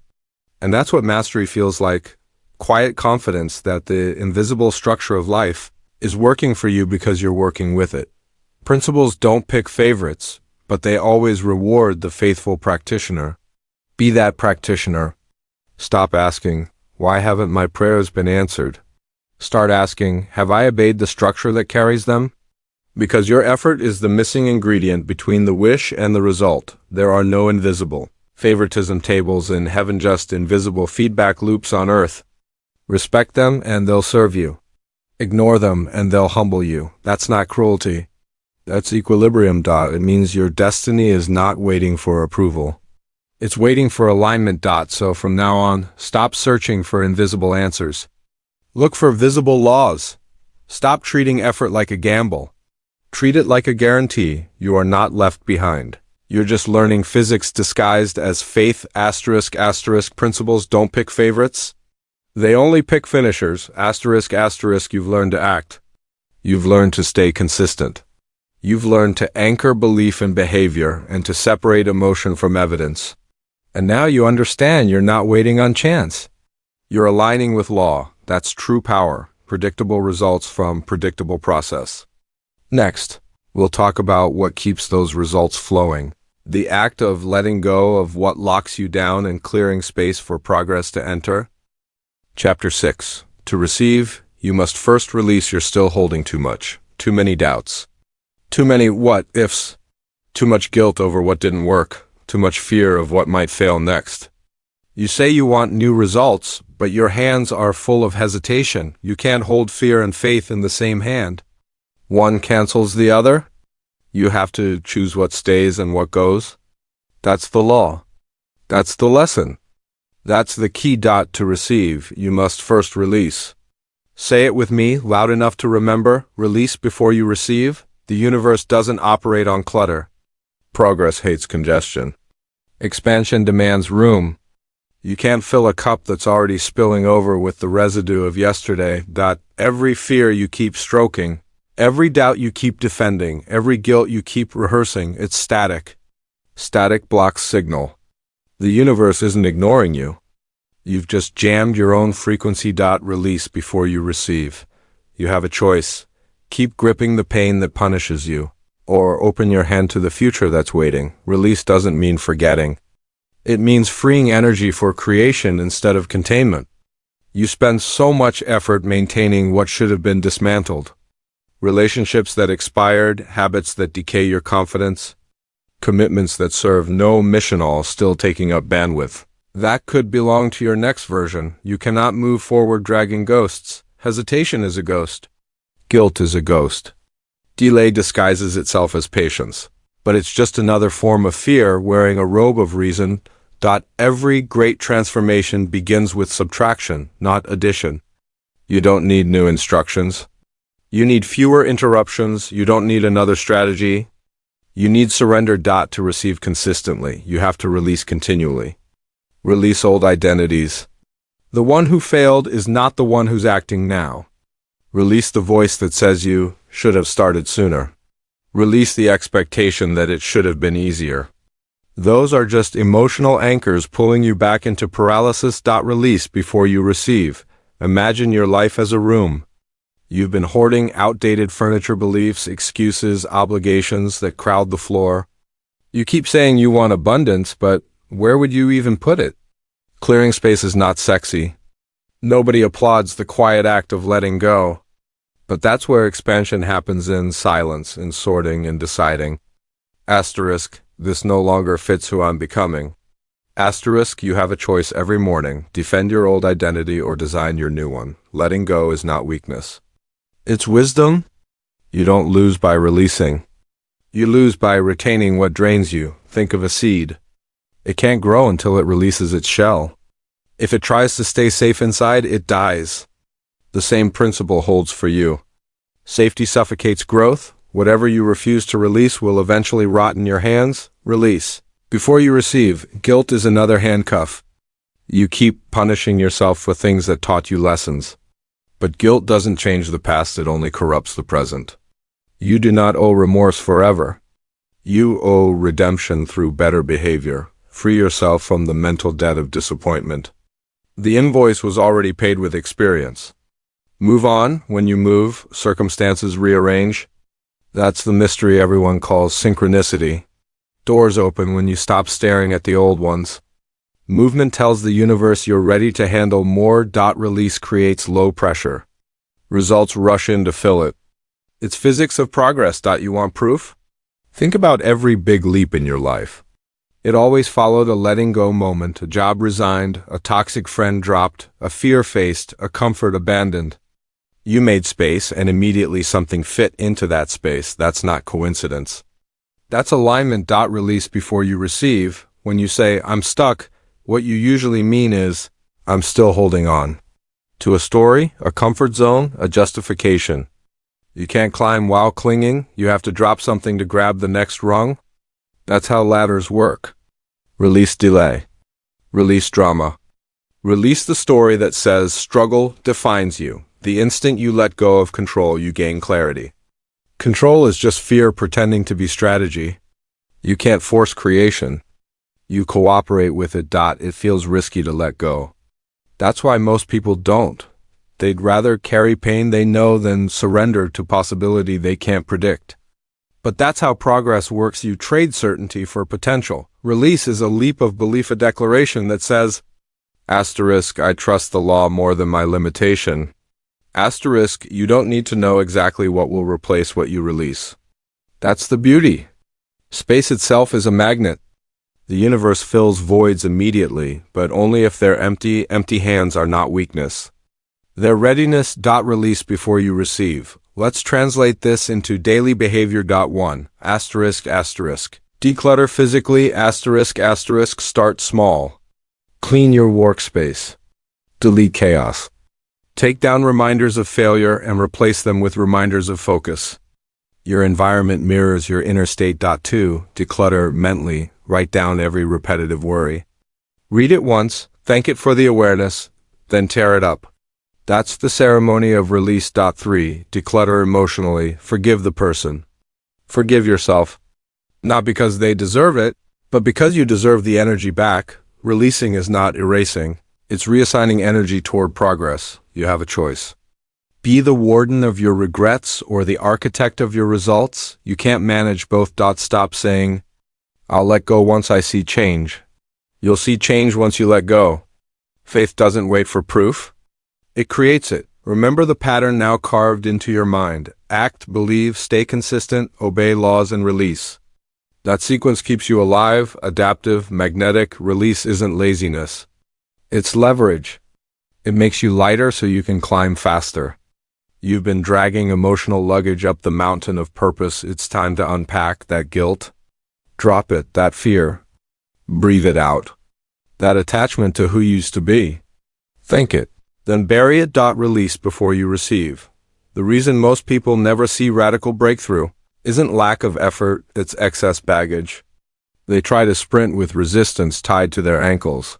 And that's what mastery feels like. Quiet confidence that the invisible structure of life is working for you because you're working with it. Principles don't pick favorites, but they always reward the faithful practitioner. Be that practitioner. Stop asking, why haven't my prayers been answered? Start asking, have I obeyed the structure that carries them? Because your effort is the missing ingredient between the wish and the result. There are no invisible favoritism tables in heaven, just invisible feedback loops on earth. Respect them and they'll serve you. Ignore them and they'll humble you. That's not cruelty. That's equilibrium. It means your destiny is not waiting for approval. It's waiting for alignment. So from now on, stop searching for invisible answers. Look for visible laws. Stop treating effort like a gamble. Treat it like a guarantee. You are not left behind. You're just learning physics disguised as faith. Principles don't pick favorites. They only pick finishers. You've learned to act. You've learned to stay consistent. You've learned to anchor belief in behavior and to separate emotion from evidence. And now you understand you're not waiting on chance. You're aligning with law. That's true power. Predictable results from predictable process. Next, We'll talk about what keeps those results flowing. The act of letting go of what locks you down and clearing space for progress to enter. Chapter 6. To receive, you must first release you're still holding too much. Too many doubts. Too many what-ifs. Too much guilt over what didn't work. Too much fear of what might fail next. You say you want new results, but your hands are full of hesitation. You can't hold fear and faith in the same hand. One cancels the other. You have to choose what stays and what goes. That's the law. That's the lesson. That's the key. To receive, you must first release. Say it with me, loud enough to remember. Release before you receive. The universe doesn't operate on clutter. Progress hates congestion. Expansion demands room. You can't fill a cup that's already spilling over with the residue of yesterday. Every fear you keep stroking, every doubt you keep defending, every guilt you keep rehearsing, it's static. Static blocks signal. The universe isn't ignoring you. You've just jammed your own frequency. Release before you receive. You have a choice. Keep gripping the pain that punishes you, or open your hand to the future that's waiting. Release doesn't mean forgetting. It means freeing energy for creation instead of containment. You spend so much effort maintaining what should have been dismantled. Relationships that expired, habits that decay your confidence, commitments that serve no mission, all still taking up bandwidth. That could belong to your next version. You cannot move forward dragging ghosts. Hesitation is a ghost. Guilt is a ghost. Delay disguises itself as patience, but it's just another form of fear wearing a robe of reason. Every great transformation begins with subtraction, not addition. You don't need new instructions. You need fewer interruptions. You don't need another strategy. You need surrender. To receive consistently, you have to release continually. Release old identities. The one who failed is not the one who's acting now. Release the voice that says you should have started sooner. Release the expectation that it should have been easier. Those are just emotional anchors pulling you back into paralysis. Release before you receive. Imagine your life as a room. You've been hoarding outdated furniture, beliefs, excuses, obligations that crowd the floor. You keep saying you want abundance, but where would you even put it? Clearing space is not sexy. Nobody applauds the quiet act of letting go. But that's where expansion happens, in silence, in sorting, in deciding. Asterisk, this no longer fits who I'm becoming. Asterisk, you have a choice every morning. Defend your old identity or design your new one. Letting go is not weakness. It's wisdom. You don't lose by releasing. You lose by retaining what drains you. Think of a seed. It can't grow until it releases its shell. If it tries to stay safe inside, it dies. The same principle holds for you. Safety suffocates growth. Whatever you refuse to release will eventually rot in your hands. Release. Before you receive, guilt is another handcuff. You keep punishing yourself for things that taught you lessons. But guilt doesn't change the past, it only corrupts the present. You do not owe remorse forever. You owe redemption through better behavior. Free yourself from the mental debt of disappointment. The invoice was already paid with experience. Move on. When you move, circumstances rearrange. That's the mystery everyone calls synchronicity. Doors open when you stop staring at the old ones. Movement tells the universe you're ready to handle more. Release creates low pressure. Results rush in to fill it. It's physics of progress. You want proof? Think about every big leap in your life. It always followed a letting go moment, a job resigned, a toxic friend dropped, a fear faced, a comfort abandoned. You made space and immediately something fit into that space. That's not coincidence. That's alignment. Release before you receive. When you say, I'm stuck, what you usually mean is, I'm still holding on. To a story, a comfort zone, a justification. You can't climb while clinging. You have to drop something to grab the next rung. That's how ladders work. Release delay. Release drama. Release the story that says struggle defines you. The instant you let go of control, you gain clarity. Control is just fear pretending to be strategy. You can't force creation. You cooperate with it. It feels risky to let go. That's why most people don't. They'd rather carry pain they know than surrender to possibility they can't predict. But that's how progress works. You trade certainty for potential. Release is a leap of belief, a declaration that says, asterisk, I trust the law more than my limitation. Asterisk, you don't need to know exactly what will replace what you release. That's the beauty. Space itself is a magnet. The universe fills voids immediately, but only if they're empty. Empty hands are not weakness. Their readiness. Release before you receive. Let's translate this into daily behavior. 1. Asterisk, asterisk. Declutter physically. Asterisk, asterisk. Start small. Clean your workspace. Delete chaos. Take down reminders of failure and replace them with reminders of focus. Your environment mirrors your inner state. 2. Declutter mentally. Write down every repetitive worry. Read it once, thank it for the awareness, then tear it up. That's the ceremony of release. 3. Declutter emotionally. Forgive the person. Forgive yourself. Not because they deserve it, but because you deserve the energy back. Releasing is not erasing. It's reassigning energy toward progress. You have a choice. Be the warden of your regrets or the architect of your results. You can't manage both. Stop saying, I'll let go once I see change. You'll see change once you let go. Faith doesn't wait for proof. It creates it. Remember the pattern now carved into your mind. Act, believe, stay consistent, obey laws, and release. That sequence keeps you alive, adaptive, magnetic. Release isn't laziness. It's leverage. It makes you lighter so you can climb faster. You've been dragging emotional luggage up the mountain of purpose. It's time to unpack that guilt. Drop it, that fear. Breathe it out. That attachment to who you used to be. Think it. Then bury it. Release before you receive. The reason most people never see radical breakthrough isn't lack of effort, it's excess baggage. They try to sprint with resistance tied to their ankles.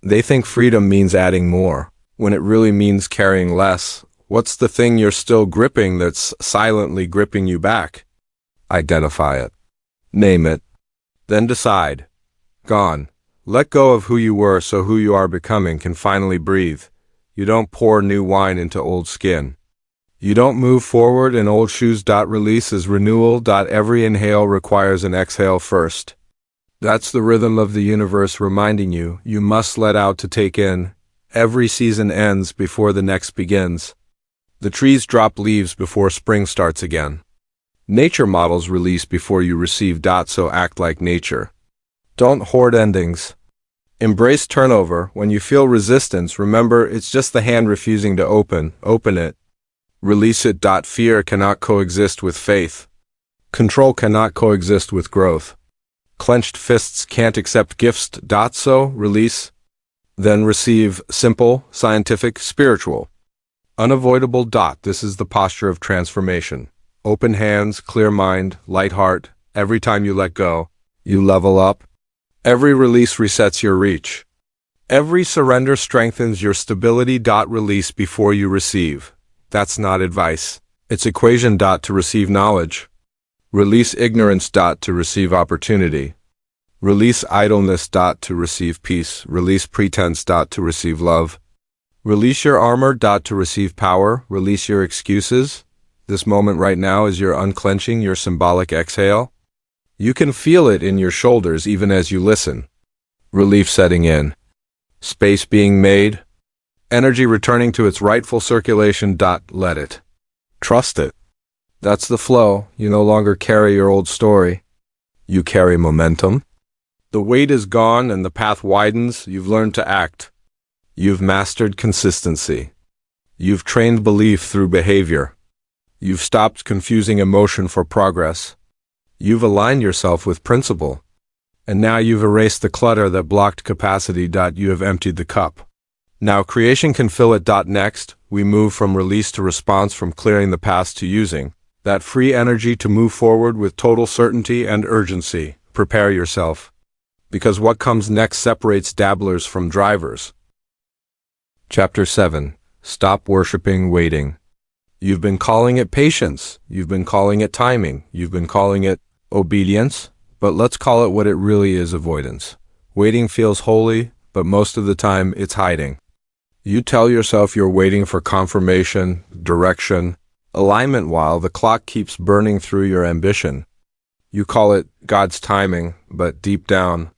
They think freedom means adding more, when it really means carrying less. What's the thing you're still gripping that's silently gripping you back? Identify it. Name it. Then decide. Gone. Let go of who you were so who you are becoming can finally breathe. You don't pour new wine into old skin. You don't move forward in old shoes. Release is renewal. Every inhale requires an exhale first. That's the rhythm of the universe reminding you must let out to take in. Every season ends before the next begins. The trees drop leaves before spring starts again. Nature models release before you receive. So act like nature. Don't hoard endings. Embrace turnover. When you feel resistance, remember it's just the hand refusing to open. Open it. Release it. Fear cannot coexist with faith. Control cannot coexist with growth. Clenched fists can't accept gifts. So release. Then receive. Simple, scientific, spiritual. Unavoidable. This is the posture of transformation. Open hands, clear mind, light heart. Every time you let go, you level up. Every release resets your reach. Every surrender strengthens your stability. Release before you receive. That's not advice. It's equation. To receive knowledge. Release ignorance. To receive opportunity. Release idleness. To receive peace. Release pretense. To receive love. Release your armor. To receive power. Release your excuses. This moment right now is your unclenching, your symbolic exhale. You can feel it in your shoulders even as you listen. Relief setting in. Space being made. Energy returning to its rightful circulation. Let it. Trust it. That's the flow. You no longer carry your old story. You carry momentum. The weight is gone and the path widens. You've learned to act. You've mastered consistency. You've trained belief through behavior. You've stopped confusing emotion for progress. You've aligned yourself with principle. And now you've erased the clutter that blocked capacity. You have emptied the cup. Now creation can fill it. Next, we move from release to response, from clearing the past to using that free energy to move forward with total certainty and urgency. Prepare yourself. Because what comes next separates dabblers from drivers. Chapter 7. Stop worshiping waiting. You've been calling it patience. You've been calling it timing. You've been calling it obedience. But let's call it what it really is: avoidance. Waiting feels holy, but most of the time it's hiding. You tell yourself you're waiting for confirmation, direction, alignment while the clock keeps burning through your ambition. You call it God's timing, but deep down,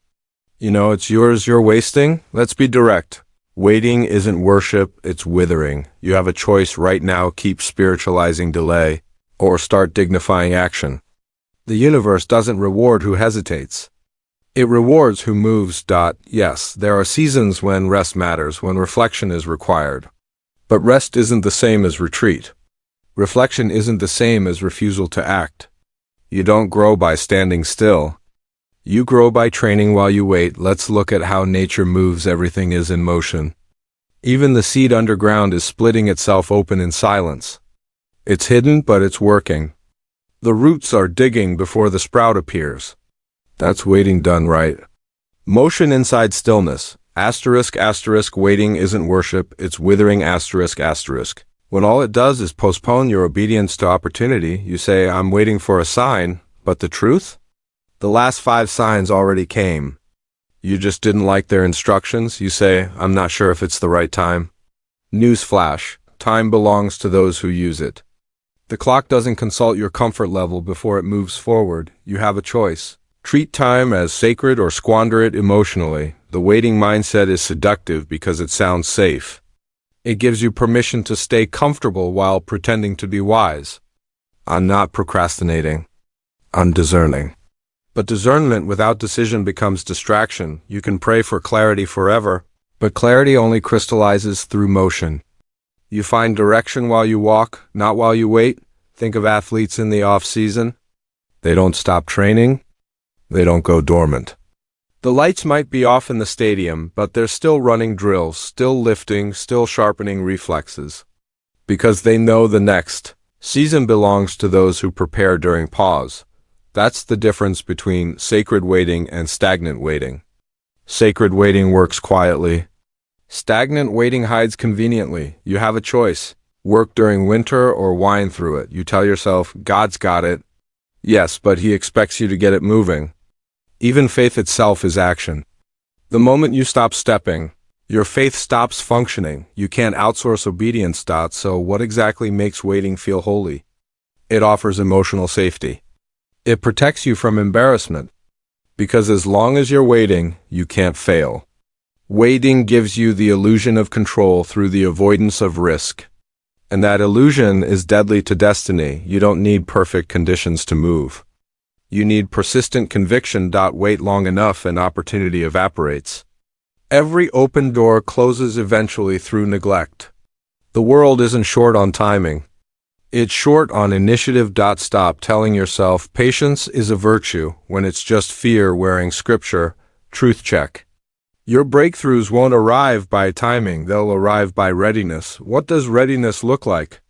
you know it's yours you're wasting? Let's be direct. Waiting isn't worship, it's withering. You have a choice right now: keep spiritualizing delay, or start dignifying action. The universe doesn't reward who hesitates. It rewards who moves. Yes, there are seasons when rest matters, when reflection is required. But rest isn't the same as retreat. Reflection isn't the same as refusal to act. You don't grow by standing still. You grow by training while you wait. Let's look at how nature moves. Everything is in motion. Even the seed underground is splitting itself open in silence. It's hidden, but it's working. The roots are digging before the sprout appears. That's waiting done right. Motion inside stillness. Asterisk, asterisk, waiting isn't worship, it's withering. Asterisk, asterisk. When all it does is postpone your obedience to opportunity, you say, I'm waiting for a sign, but the truth? The last 5 signs already came. You just didn't like their instructions. You say, I'm not sure if it's the right time. Newsflash, time belongs to those who use it. The clock doesn't consult your comfort level before it moves forward. You have a choice. Treat time as sacred or squander it emotionally. The waiting mindset is seductive because it sounds safe. It gives you permission to stay comfortable while pretending to be wise. I'm not procrastinating. I'm discerning. But discernment without decision becomes distraction. You can pray for clarity forever, but clarity only crystallizes through motion. You find direction while you walk, not while you wait. Think of athletes in the off-season. They don't stop training. They don't go dormant. The lights might be off in the stadium, but they're still running drills, still lifting, still sharpening reflexes. Because they know the next season belongs to those who prepare during pause. That's the difference between sacred waiting and stagnant waiting. Sacred waiting works quietly. Stagnant waiting hides conveniently. You have a choice. Work during winter or whine through it. You tell yourself, God's got it. Yes, but He expects you to get it moving. Even faith itself is action. The moment you stop stepping, your faith stops functioning. You can't outsource obedience. So what exactly makes waiting feel holy? It offers emotional safety. It protects you from embarrassment. Because as long as you're waiting, you can't fail. Waiting gives you the illusion of control through the avoidance of risk. And that illusion is deadly to destiny. You don't need perfect conditions to move. You need persistent conviction. Wait long enough and opportunity evaporates. Every open door closes eventually through neglect. The world isn't short on timing. It's short on initiative. Stop telling yourself patience is a virtue when it's just fear wearing scripture. Truth check. Your breakthroughs won't arrive by timing, they'll arrive by readiness. What does readiness look like?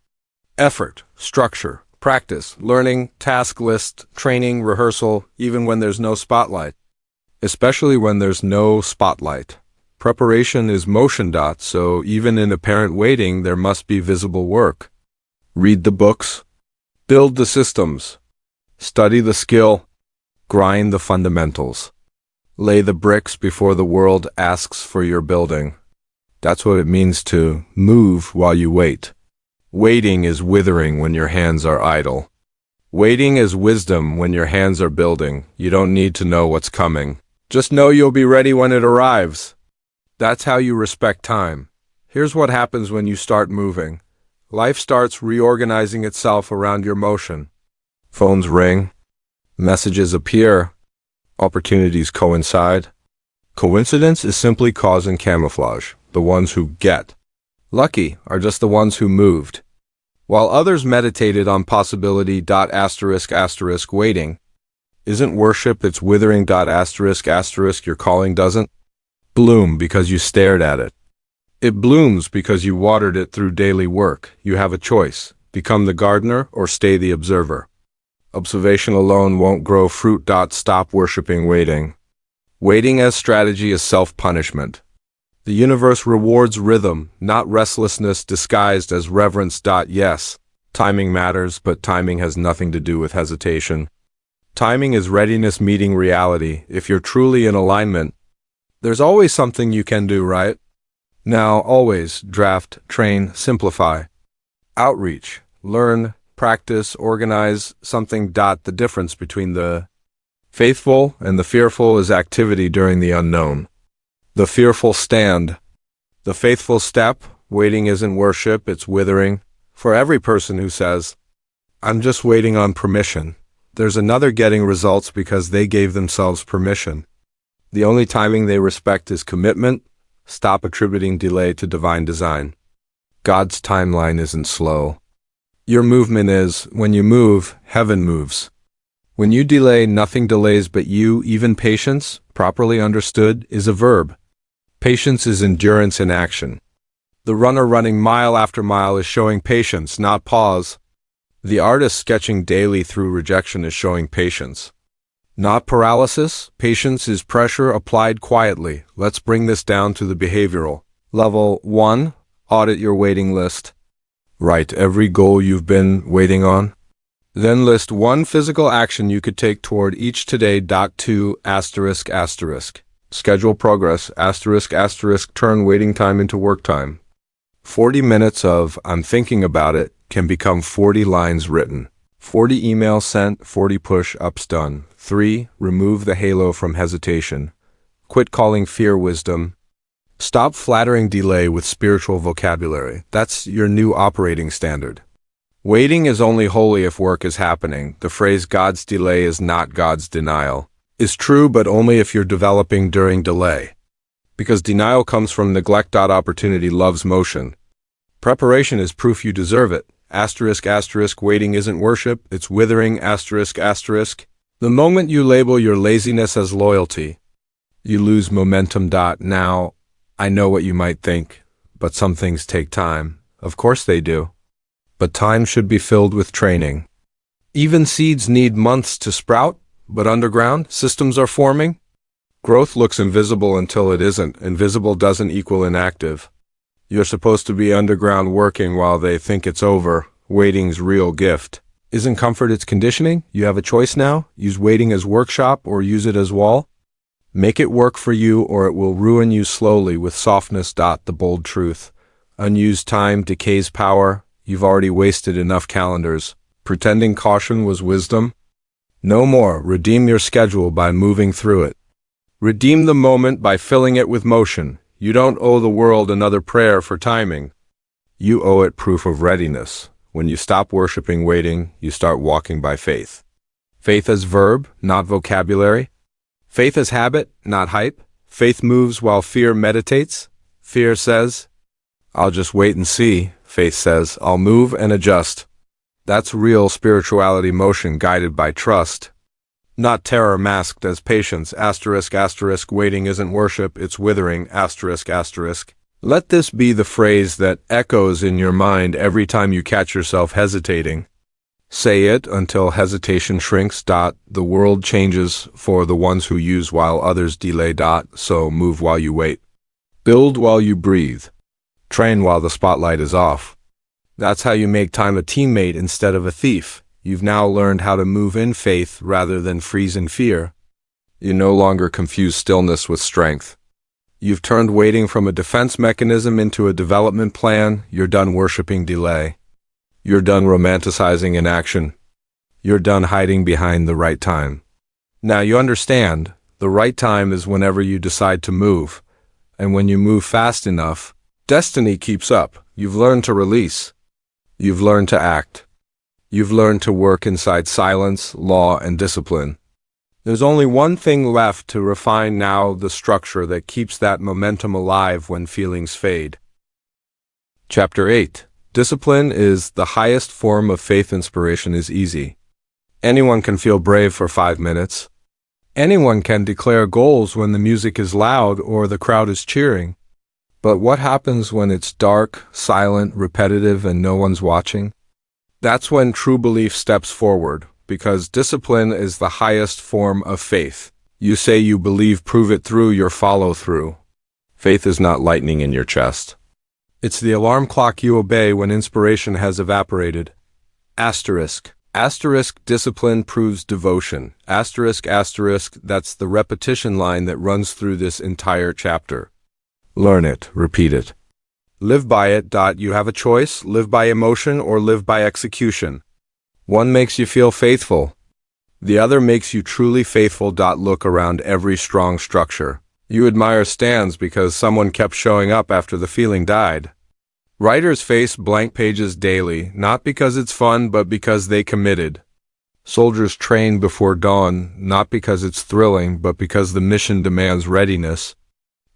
Effort, structure, practice, learning, task list, training, rehearsal, even when there's no spotlight. Especially when there's no spotlight. Preparation is motion. So even in apparent waiting, there must be visible work. Read the books. Build the systems. Study the skill. Grind the fundamentals. Lay the bricks before the world asks for your building. That's what it means to move while you wait. Waiting is withering when your hands are idle. Waiting is wisdom when your hands are building. You don't need to know what's coming. Just know you'll be ready when it arrives. That's how you respect time. Here's what happens when you start moving. Life starts reorganizing itself around your motion. Phones ring. Messages appear. Opportunities coincide. Coincidence is simply cause and camouflage, the ones who get. Lucky are just the ones who moved. While others meditated on possibility. Waiting isn't worship, it's withering. Your calling doesn't bloom because you stared at it. It blooms because you watered it through daily work. You have a choice. Become the gardener or stay the observer. Observation alone won't grow fruit. Stop worshiping waiting. Waiting as strategy is self-punishment. The universe rewards rhythm, not restlessness disguised as reverence. Yes, timing matters, but timing has nothing to do with hesitation. Timing is readiness meeting reality. If you're truly in alignment, there's always something you can do, right? Now, always draft, train, simplify. Outreach, learn, practice, organize something. The difference between the Faithful and the fearful is activity during the unknown. The fearful stand. The faithful step. Waiting isn't worship, it's withering. For every person who says, I'm just waiting on permission, there's another getting results because they gave themselves permission. The only timing they respect is commitment. Stop attributing delay to divine design. God's timeline isn't slow. Your movement is. When you move, heaven moves. When you delay, nothing delays but you. Even patience, properly understood, is a verb. Patience is endurance in action. The runner running mile after mile is showing patience, not pause. The artist sketching daily through rejection is showing patience, not paralysis. Patience is pressure applied quietly. Let's bring this down to the behavioral level. 1. Audit your waiting list. Write every goal you've been waiting on. Then list one physical action you could take toward each today. 2. Schedule progress. Turn waiting time into work time. 40 minutes of I'm thinking about it can become 40 lines written. 40 emails sent, 40 push-ups done. 3. Remove the halo from hesitation. Quit calling fear wisdom. Stop flattering delay with spiritual vocabulary. That's your new operating standard. Waiting is only holy if work is happening. The phrase God's delay is not God's denial is true, but only if you're developing during delay. Because denial comes from neglect. Opportunity loves motion. Preparation is proof you deserve it. Waiting isn't worship, it's withering. The moment you label your laziness as loyalty, you lose momentum. Now, I know what you might think, but some things take time. Of course they do. But time should be filled with training. Even seeds need months to sprout, but underground systems are forming. Growth looks invisible until it isn't. Invisible doesn't equal inactive. You're supposed to be underground working while they think it's over. Waiting's real gift. Isn't comfort its conditioning? You have a choice now. Use waiting as workshop or use it as wall. Make it work for you or it will ruin you slowly with softness. The bold truth. Unused time decays power. You've already wasted enough calendars. Pretending caution was wisdom? No more. Redeem your schedule by moving through it. Redeem the moment by filling it with motion. You don't owe the world another prayer for timing. You owe it proof of readiness. When you stop worshiping waiting, you start walking by faith. Faith as verb, not vocabulary. Faith as habit, not hype. Faith moves while fear meditates. Fear says, I'll just wait and see. Faith says, I'll move and adjust. That's real spirituality, motion guided by trust. Not terror masked as patience. Waiting isn't worship, it's withering. Let this be the phrase that echoes in your mind every time you catch yourself hesitating. Say it until hesitation shrinks. The world changes for the ones who use while others delay. So move while you wait. Build while you breathe. Train while the spotlight is off. That's how you make time a teammate instead of a thief. You've now learned how to move in faith rather than freeze in fear. You no longer confuse stillness with strength. You've turned waiting from a defense mechanism into a development plan. You're done worshiping delay. You're done romanticizing inaction. You're done hiding behind the right time. Now you understand, the right time is whenever you decide to move. And when you move fast enough, destiny keeps up. You've learned to release. You've learned to act. You've learned to work inside silence, law, and discipline. There's only one thing left to refine now, the structure that keeps that momentum alive when feelings fade. Chapter 8. Discipline is the highest form of faith. Inspiration is easy. Anyone can feel brave for 5 minutes. Anyone can declare goals when the music is loud or the crowd is cheering. But what happens when it's dark, silent, repetitive, and no one's watching? That's when true belief steps forward, because discipline is the highest form of faith. You say you believe, prove it through your follow-through. Faith is not lightning in your chest. It's the alarm clock you obey when inspiration has evaporated. Asterisk. Discipline proves devotion. That's the repetition line that runs through this entire chapter. Learn it, repeat it. Live by it. You have a choice, live by emotion or live by execution. One makes you feel faithful. The other makes you truly faithful. Look around every strong structure. You admire stands because someone kept showing up after the feeling died. Writers face blank pages daily, not because it's fun, but because they committed. Soldiers train before dawn, not because it's thrilling, but because the mission demands readiness.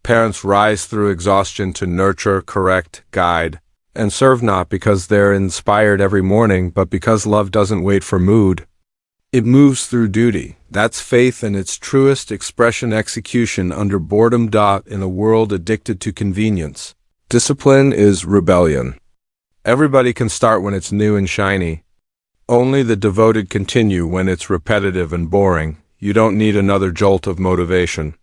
Parents rise through exhaustion to nurture, correct, guide, and serve not because they're inspired every morning, but because love doesn't wait for mood. It moves through duty. That's faith in its truest expression, execution under boredom. In a world addicted to convenience, discipline is rebellion. Everybody can start when it's new and shiny. Only the devoted continue when it's repetitive and boring. You don't need another jolt of motivation.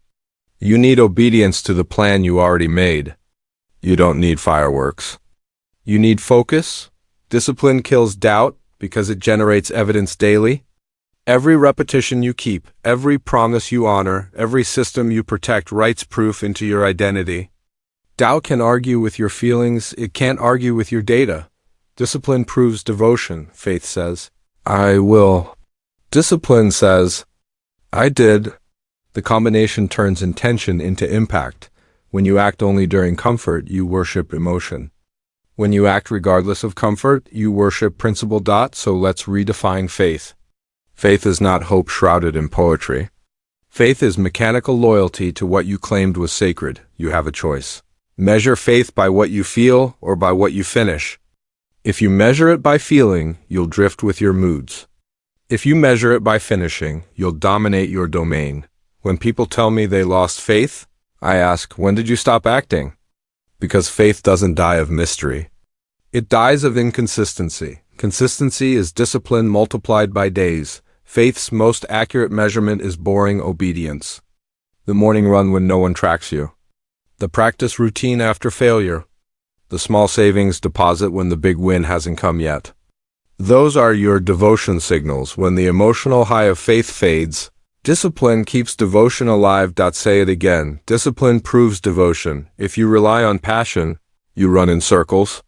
You need obedience to the plan you already made. You don't need fireworks. You need focus. Discipline kills doubt because it generates evidence daily. Every repetition you keep, every promise you honor, every system you protect writes proof into your identity. Doubt can argue with your feelings, it can't argue with your data. Discipline proves devotion, faith says, I will. Discipline says, I did. The combination turns intention into impact. When you act only during comfort, you worship emotion. When you act regardless of comfort, you worship principle. So let's redefine faith. Faith is not hope shrouded in poetry. Faith is mechanical loyalty to what you claimed was sacred. You have a choice. Measure faith by what you feel or by what you finish. If you measure it by feeling, you'll drift with your moods. If you measure it by finishing, you'll dominate your domain. When people tell me they lost faith, I ask, when did you stop acting? Because faith doesn't die of mystery. It dies of inconsistency. Consistency is discipline multiplied by days. Faith's most accurate measurement is boring obedience. The morning run when no one tracks you. The practice routine after failure. The small savings deposit when the big win hasn't come yet. Those are your devotion signals. When the emotional high of faith fades, discipline keeps devotion alive. Say it again. Discipline proves devotion. If you rely on passion, you run in circles.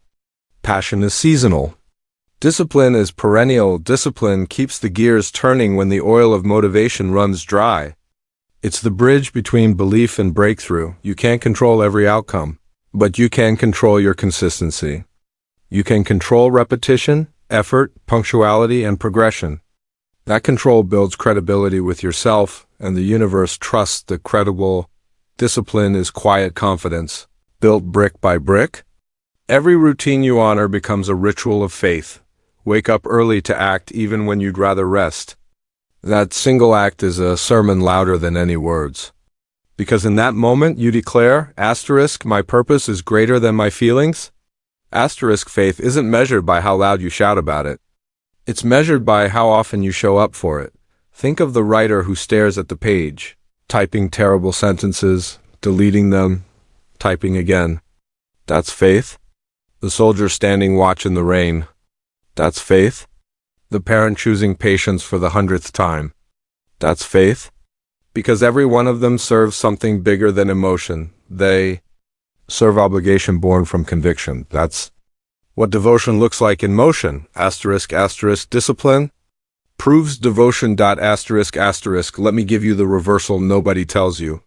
Passion is seasonal. Discipline is perennial. Discipline keeps the gears turning when the oil of motivation runs dry. It's the bridge between belief and breakthrough. You can't control every outcome, but you can control your consistency. You can control repetition, effort, punctuality, and progression. That control builds credibility with yourself, and the universe trusts the credible. Discipline is quiet confidence, built brick by brick. Every routine you honor becomes a ritual of faith. Wake up early to act even when you'd rather rest. That single act is a sermon louder than any words. Because in that moment you declare, my purpose is greater than my feelings. Faith isn't measured by how loud you shout about it. It's measured by how often you show up for it. Think of the writer who stares at the page, typing terrible sentences, deleting them, typing again. That's faith. The soldier standing watch in the rain. That's faith. The parent choosing patience for the 100th time. That's faith. Because every one of them serves something bigger than emotion. They serve obligation born from conviction. That's what devotion looks like in motion. Discipline proves devotion. Let me give you the reversal nobody tells you.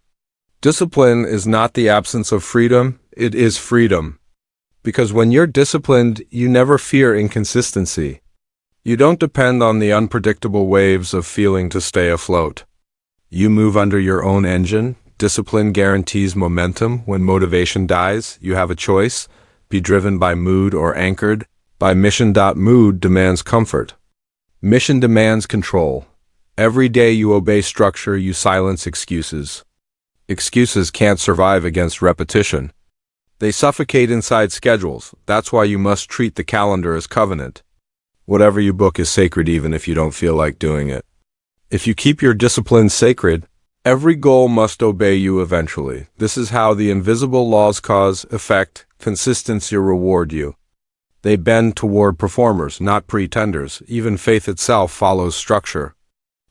Discipline is not the absence of freedom, it is freedom. Because when you're disciplined, you never fear inconsistency. You don't depend on the unpredictable waves of feeling to stay afloat. You move under your own engine. Discipline guarantees momentum. When motivation dies, you have a choice. Be driven by mood or anchored by mission. Mood demands comfort. Mission demands control. Every day you obey structure, you silence excuses. Excuses can't survive against repetition. They suffocate inside schedules. That's why you must treat the calendar as covenant. Whatever you book is sacred even if you don't feel like doing it. If you keep your discipline sacred, every goal must obey you eventually. This is how the invisible laws cause effect, consistency reward you. They bend toward performers, not pretenders. Even faith itself follows structure.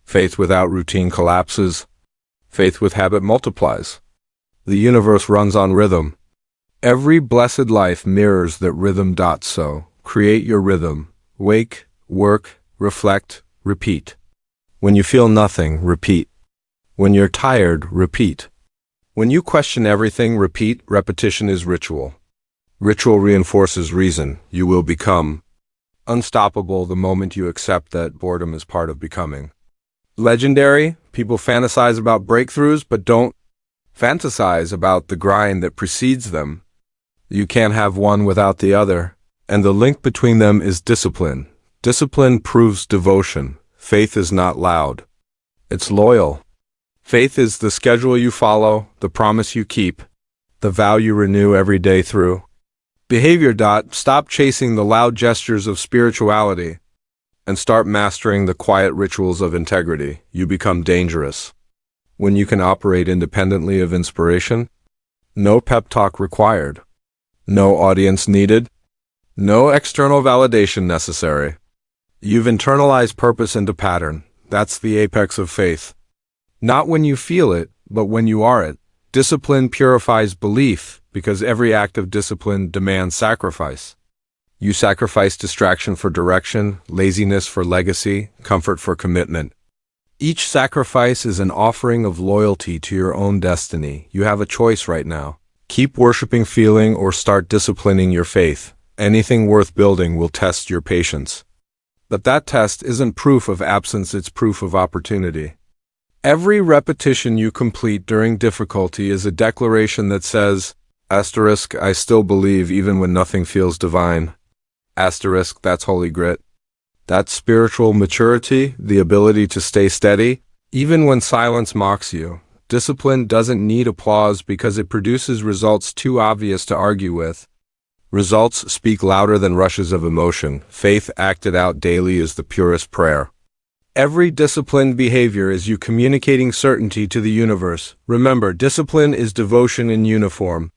Faith without routine collapses. Faith with habit multiplies. The universe runs on rhythm. Every blessed life mirrors that rhythm. So, create your rhythm. Wake, work, reflect, repeat. When you feel nothing, repeat. When you're tired, repeat. When you question everything, repeat. Repetition is ritual. Ritual reinforces reason. You will become unstoppable the moment you accept that boredom is part of becoming. Legendary, people fantasize about breakthroughs, but don't fantasize about the grind that precedes them. You can't have one without the other, and the link between them is discipline. Discipline proves devotion. Faith is not loud. It's loyal. Faith is the schedule you follow, the promise you keep, the vow you renew every day through. Behavior. Stop chasing the loud gestures of spirituality and start mastering the quiet rituals of integrity. You become dangerous when you can operate independently of inspiration. No pep talk required. No audience needed. No external validation necessary. You've internalized purpose into pattern. That's the apex of faith. Not when you feel it, but when you are it. Discipline purifies belief because every act of discipline demands sacrifice. You sacrifice distraction for direction, laziness for legacy, comfort for commitment. Each sacrifice is an offering of loyalty to your own destiny. You have a choice right now. Keep worshiping feeling or start disciplining your faith. Anything worth building will test your patience. But that test isn't proof of absence, it's proof of opportunity. Every repetition you complete during difficulty is a declaration that says, asterisk, I still believe even when nothing feels divine. Asterisk, that's holy grit. That's spiritual maturity, the ability to stay steady, even when silence mocks you. Discipline doesn't need applause because it produces results too obvious to argue with. Results speak louder than rushes of emotion. Faith acted out daily is the purest prayer. Every disciplined behavior is you communicating certainty to the universe. Remember, discipline is devotion in uniform.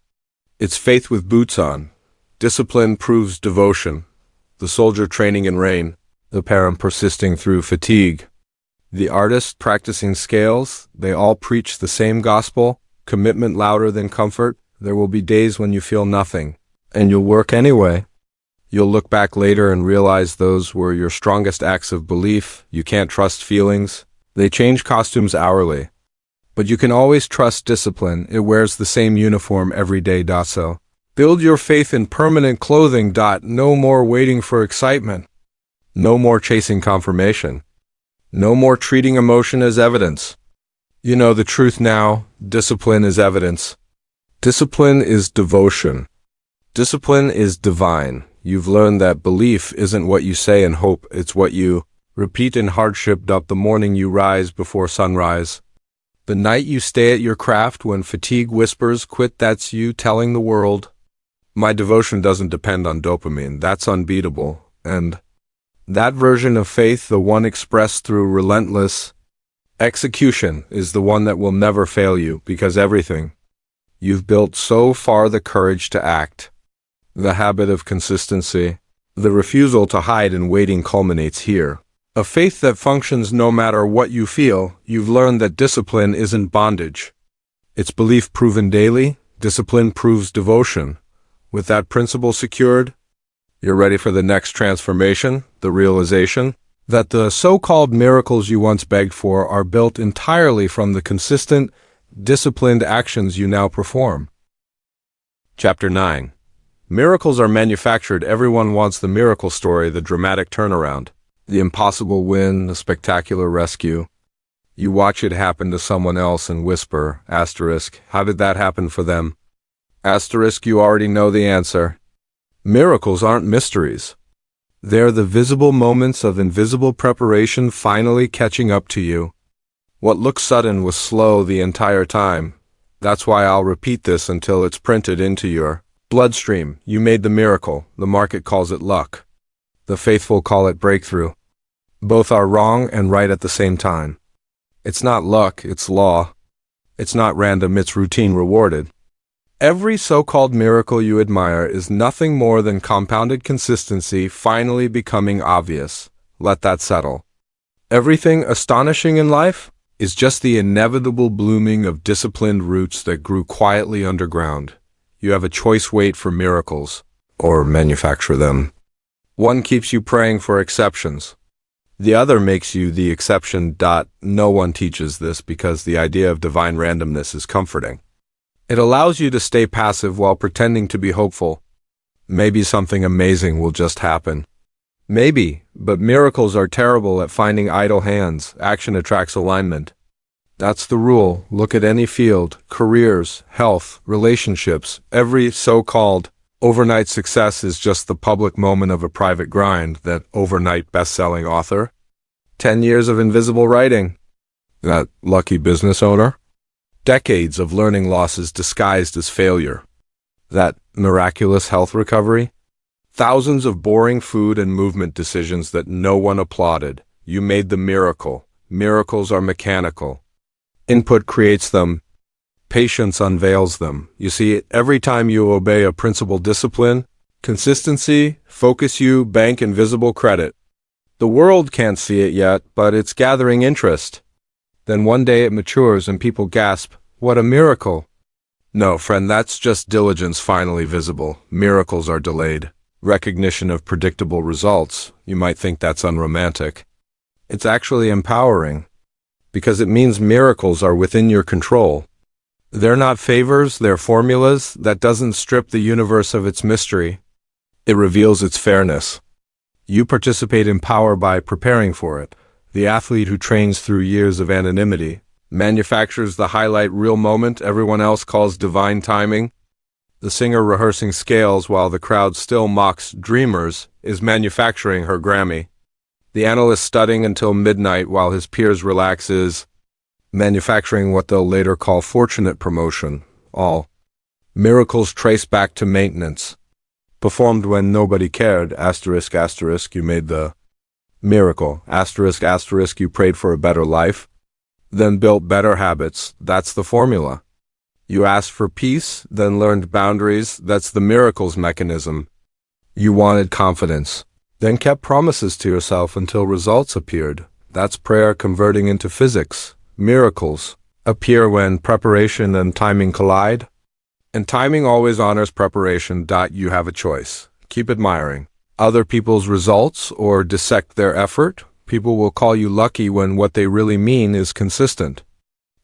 It's faith with boots on. Discipline proves devotion. The soldier training in rain, the parent persisting through fatigue. The artist practicing scales, they all preach the same gospel, commitment louder than comfort. There will be days when you feel nothing, and you'll work anyway. You'll look back later and realize those were your strongest acts of belief. You can't trust feelings. They change costumes hourly. But you can always trust discipline. It wears the same uniform every day. So build your faith in permanent clothing. No more waiting for excitement. No more chasing confirmation. No more treating emotion as evidence. You know the truth now. Discipline is evidence. Discipline is devotion. Discipline is divine. You've learned that belief isn't what you say in hope, it's what you repeat in hardship. The morning you rise before sunrise. The night you stay at your craft when fatigue whispers, quit. That's you telling the world, my devotion doesn't depend on dopamine. That's unbeatable. And that version of faith, the one expressed through relentless execution, is the one that will never fail you, because everything you've built so far, the courage to act, the habit of consistency, the refusal to hide in waiting, culminates here. A faith that functions no matter what you feel. You've learned that discipline isn't bondage. It's belief proven daily. Discipline proves devotion. With that principle secured, you're ready for the next transformation, the realization that the so-called miracles you once begged for are built entirely from the consistent, disciplined actions you now perform. Chapter 9. Miracles are manufactured. Everyone wants the miracle story, the dramatic turnaround, the impossible win, the spectacular rescue. You watch it happen to someone else and whisper, asterisk, how did that happen for them? Asterisk, you already know the answer. Miracles aren't mysteries. They're the visible moments of invisible preparation finally catching up to you. What looks sudden was slow the entire time. That's why I'll repeat this until it's printed into your bloodstream. You made the miracle. The market calls it luck. The faithful call it breakthrough. Both are wrong and right at the same time. It's not luck, it's law. It's not random, it's routine rewarded. Every so-called miracle you admire is nothing more than compounded consistency finally becoming obvious. Let that settle. Everything astonishing in life is just the inevitable blooming of disciplined roots that grew quietly underground. You have a choice: wait for miracles, or manufacture them. One keeps you praying for exceptions. The other makes you the exception. No one teaches this because the idea of divine randomness is comforting. It allows you to stay passive while pretending to be hopeful. Maybe something amazing will just happen. Maybe, but miracles are terrible at finding idle hands. Action attracts alignment. That's the rule. Look at any field, careers, health, relationships. Every so-called overnight success is just the public moment of a private grind. That overnight best-selling author, 10 years of invisible writing, that lucky business owner, decades of learning losses disguised as failure, that miraculous health recovery, thousands of boring food and movement decisions that no one applauded. You made the miracle. Miracles are mechanical. Input creates them. Patience unveils them. You see, every time you obey a principle, discipline, consistency, focus, you bank invisible credit. The world can't see it yet, but it's gathering interest. Then one day it matures and people gasp, "What a miracle!" No, friend, that's just diligence finally visible. Miracles are delayed. Recognition of predictable results. You might think that's unromantic. It's actually empowering, because it means miracles are within your control. They're not favors, they're formulas. That doesn't strip the universe of its mystery. It reveals its fairness. You participate in power by preparing for it. The athlete who trains through years of anonymity manufactures the highlight reel moment everyone else calls divine timing. The singer rehearsing scales while the crowd still mocks dreamers is manufacturing her Grammy. The analyst studying until midnight while his peers relax is manufacturing what they'll later call fortunate promotion. All miracles trace back to maintenance. Performed when nobody cared, asterisk, asterisk, you made the miracle, asterisk, asterisk, you prayed for a better life, then built better habits. That's the formula. You asked for peace, then learned boundaries. That's the miracle's mechanism. You wanted confidence, then kept promises to yourself until results appeared. That's prayer converting into physics. Miracles appear when preparation and timing collide. And timing always honors preparation. You have a choice. Keep admiring other people's results or dissect their effort. People will call you lucky when what they really mean is consistent.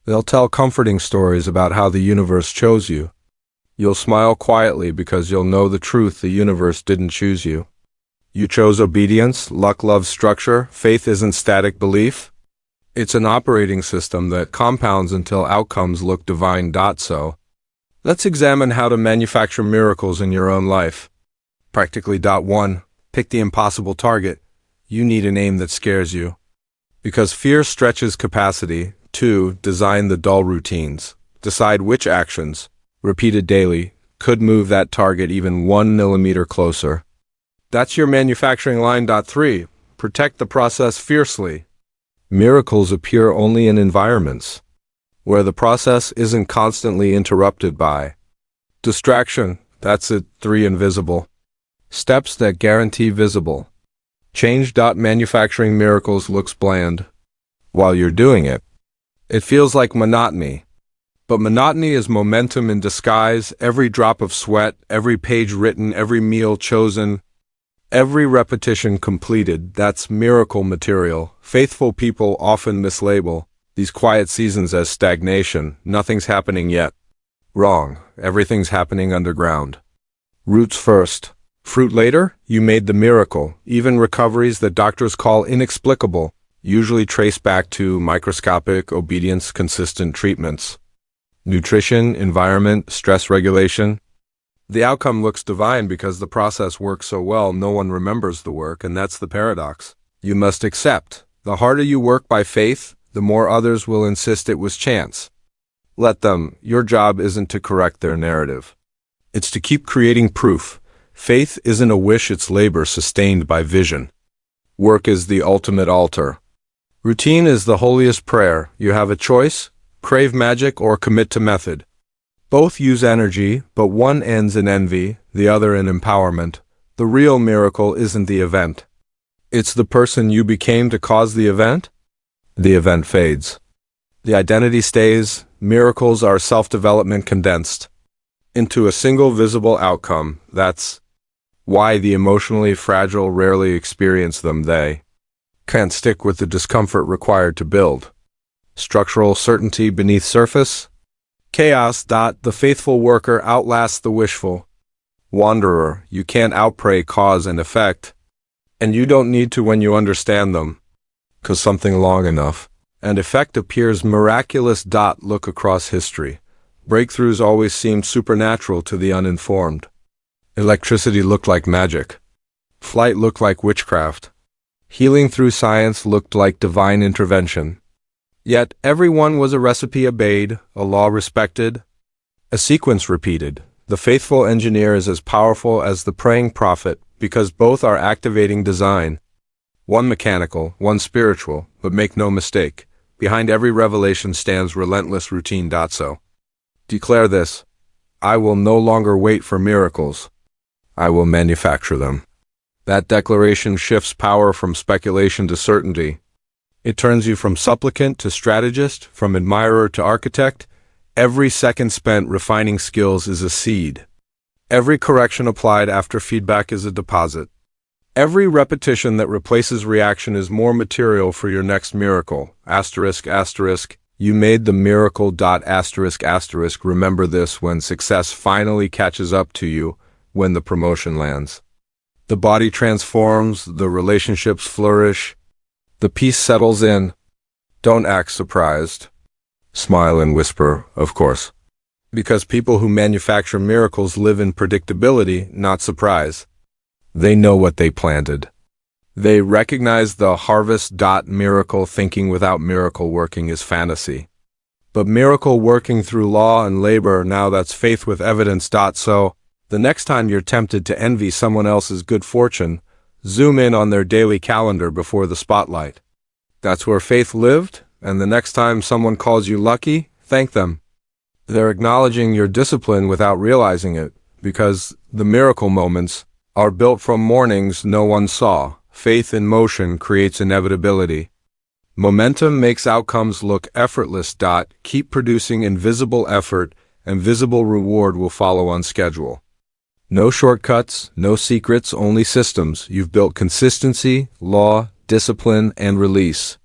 They'll tell comforting stories about how the universe chose you. You'll smile quietly because you'll know the truth: the universe didn't choose you. You chose obedience. Luck loves structure. Faith isn't static belief. It's an operating system that compounds until outcomes look divine. So, let's examine how to manufacture miracles in your own life. Practically. 1. Pick the impossible target. You need an aim that scares you, because fear stretches capacity. 2. Design the dull routines. Decide which actions, repeated daily, could move that target even 1 millimeter closer. That's your manufacturing line. 3. Protect the process fiercely. Miracles appear only in environments where the process isn't constantly interrupted by distraction. That's it. 3. Invisible steps that guarantee visible change. Manufacturing miracles looks bland while you're doing it. It feels like monotony. But monotony is momentum in disguise. Every drop of sweat, every page written, every meal chosen, every repetition completed, that's miracle material. Faithful people often mislabel these quiet seasons as stagnation. Nothing's happening yet. Wrong. Everything's happening underground. Roots first, fruit later. You made the miracle. Even recoveries that doctors call inexplicable usually trace back to microscopic obedience, consistent treatments. Nutrition, environment, stress regulation. The outcome looks divine because the process works so well no one remembers the work, and that's the paradox. You must accept. The harder you work by faith, the more others will insist it was chance. Let them. Your job isn't to correct their narrative. It's to keep creating proof. Faith isn't a wish, it's labor sustained by vision. Work is the ultimate altar. Routine is the holiest prayer. You have a choice: crave magic or commit to method. Both use energy, but one ends in envy, the other in empowerment. The real miracle isn't the event. It's the person you became to cause the event. The event fades. The identity stays. Miracles are self-development condensed into a single visible outcome. That's why the emotionally fragile rarely experience them. They Can't stick with the discomfort required to build. Structural certainty beneath surface. Chaos. The faithful worker outlasts the wishful. Wanderer, you can't outpray cause and effect. And you don't need to when you understand them. 'Cause something long enough, and effect appears miraculous. Look across history. Breakthroughs always seemed supernatural to the uninformed. Electricity looked like magic. Flight looked like witchcraft. Healing through science looked like divine intervention. Yet every one was a recipe obeyed, a law respected, a sequence repeated. The faithful engineer is as powerful as the praying prophet because both are activating design. One mechanical, one spiritual, but make no mistake, behind every revelation stands relentless routine. So, declare this: I will no longer wait for miracles. I will manufacture them. That declaration shifts power from speculation to certainty. It turns you from supplicant to strategist, from admirer to architect. Every second spent refining skills is a seed. Every correction applied after feedback is a deposit. Every repetition that replaces reaction is more material for your next miracle. ***, you made the miracle. ***, remember this when success finally catches up to you, when the promotion lands. The body transforms, the relationships flourish, the peace settles in. Don't act surprised. Smile and whisper, of course. Because people who manufacture miracles live in predictability, not surprise. They know what they planted. They recognize the harvest. Miracle thinking without miracle working is fantasy. But miracle working through law and labor, now that's faith with evidence. So, the next time you're tempted to envy someone else's good fortune, zoom in on their daily calendar before the spotlight. That's where faith lived, and the next time someone calls you lucky, thank them. They're acknowledging your discipline without realizing it, because the miracle moments are built from mornings no one saw. Faith in motion creates inevitability. Momentum makes outcomes look effortless. Keep producing invisible effort, and visible reward will follow on schedule. No shortcuts, no secrets, only systems. You've built consistency, law, discipline, and release.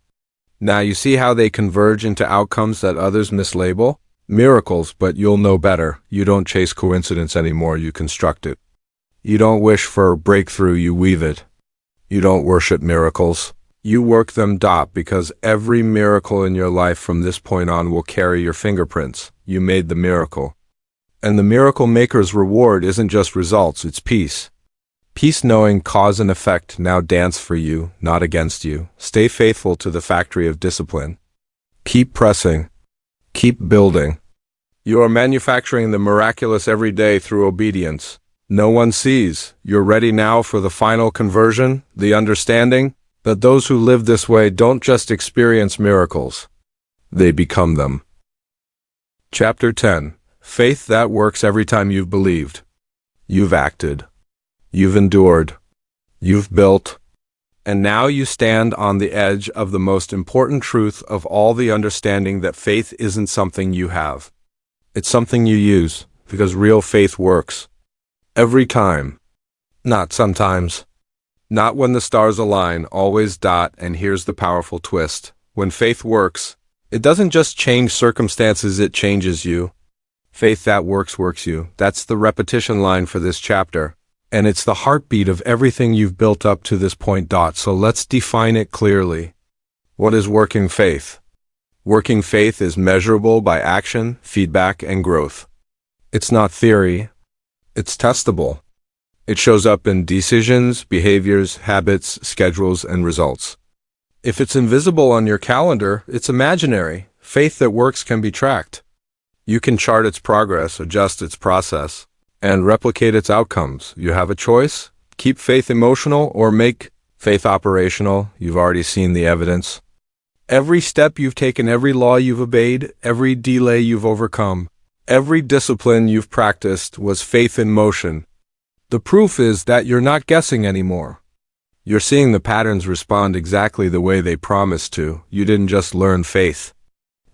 Now you see how they converge into outcomes that others mislabel? Miracles, but you'll know better. You don't chase coincidence anymore, you construct it. You don't wish for a breakthrough, you weave it. You don't worship miracles. You work them. Because every miracle in your life from this point on will carry your fingerprints. You made the miracle. And the miracle maker's reward isn't just results, it's peace. Peace knowing cause and effect now dance for you, not against you. Stay faithful to the factory of discipline. Keep pressing. Keep building. You are manufacturing the miraculous every day through obedience. No one sees. You're ready now for the final conversion, the understanding that those who live this way don't just experience miracles. They become them. Chapter 10. Faith that works every time you've believed. You've acted. You've endured. You've built. And now you stand on the edge of the most important truth of all, the understanding that faith isn't something you have. It's something you use, because real faith works. Every time. Not sometimes. Not when the stars align, always. And here's the powerful twist. When faith works, it doesn't just change circumstances, it changes you. Faith that works you. That's the repetition line for this chapter. And it's the heartbeat of everything you've built up to this point. So let's define it clearly. What is working faith? Working faith is measurable by action, feedback, and growth. It's not theory. It's testable. It shows up in decisions, behaviors, habits, schedules, and results. If it's invisible on your calendar, it's imaginary. Faith that works can be tracked. You can chart its progress, adjust its process, and replicate its outcomes. You have a choice. Keep faith emotional or make faith operational. You've already seen the evidence. Every step you've taken, every law you've obeyed, every delay you've overcome, every discipline you've practiced was faith in motion. The proof is that you're not guessing anymore. You're seeing the patterns respond exactly the way they promised to. You didn't just learn faith.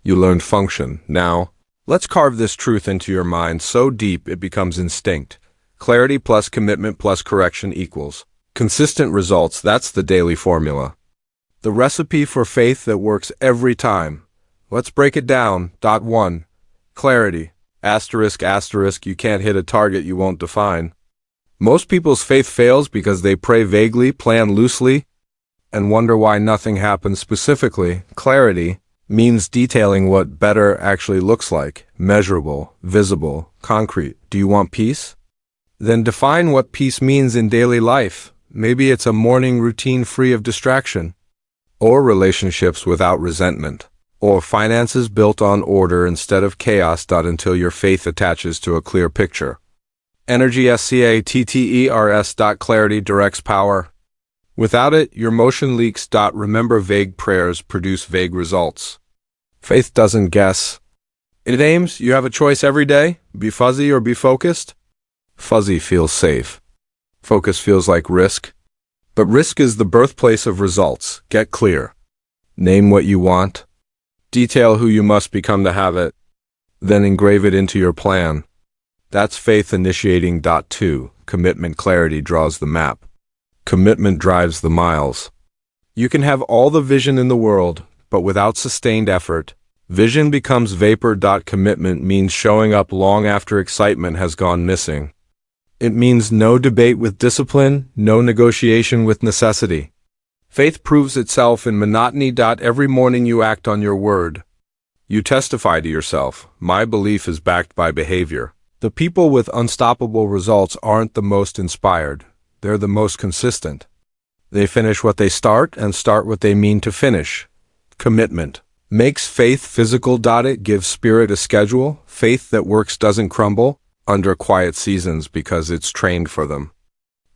You learned function. Now, let's carve this truth into your mind so deep it becomes instinct. Clarity plus commitment plus correction equals consistent results. That's the daily formula. The recipe for faith that works every time. Let's break it down. 1. Clarity. Asterisk, asterisk, you can't hit a target you won't define. Most people's faith fails because they pray vaguely, plan loosely, and wonder why nothing happens specifically. Clarity means detailing what better actually looks like, measurable, visible, concrete. Do you want peace? Then define what peace means in daily life. Maybe it's a morning routine free of distraction, or relationships without resentment, or finances built on order instead of chaos. Until your faith attaches to a clear picture. Energy SCATTERS. Clarity directs power. Without it, your motion leaks. Remember, vague prayers produce vague results. Faith doesn't guess. It aims. You have a choice every day. Be fuzzy or be focused. Fuzzy feels safe. Focus feels like risk. But risk is the birthplace of results. Get clear. Name what you want. Detail who you must become to have it. Then engrave it into your plan. That's faith initiating. 2. Commitment. Clarity draws the map. Commitment drives the miles. You can have all the vision in the world, but without sustained effort, vision becomes vapor. Commitment means showing up long after excitement has gone missing. It means no debate with discipline, no negotiation with necessity. Faith proves itself in monotony. Every morning you act on your word. You testify to yourself, my belief is backed by behavior. The people with unstoppable results aren't the most inspired. They're the most consistent. They finish what they start and start what they mean to finish. Commitment makes faith physical. It gives spirit a schedule. Faith that works doesn't crumble under quiet seasons because it's trained for them.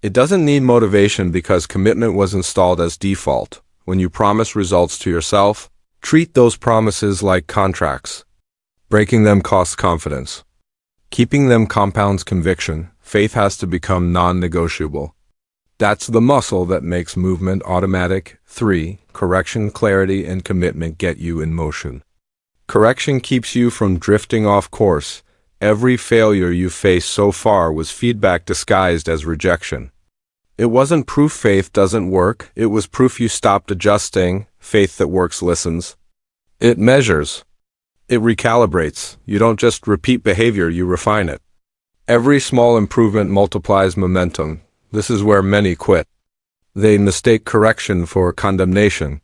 It doesn't need motivation because commitment was installed as default. When you promise results to yourself, treat those promises like contracts. Breaking them costs confidence. Keeping them compounds conviction. Faith has to become non-negotiable. That's the muscle that makes movement automatic. 3. Correction. Clarity and commitment get you in motion. Correction keeps you from drifting off course. Every failure you faced so far was feedback disguised as rejection. It wasn't proof faith doesn't work, it was proof you stopped adjusting. Faith that works listens. It measures. It recalibrates. You don't just repeat behavior, you refine it. Every small improvement multiplies momentum. This is where many quit. They mistake correction for condemnation.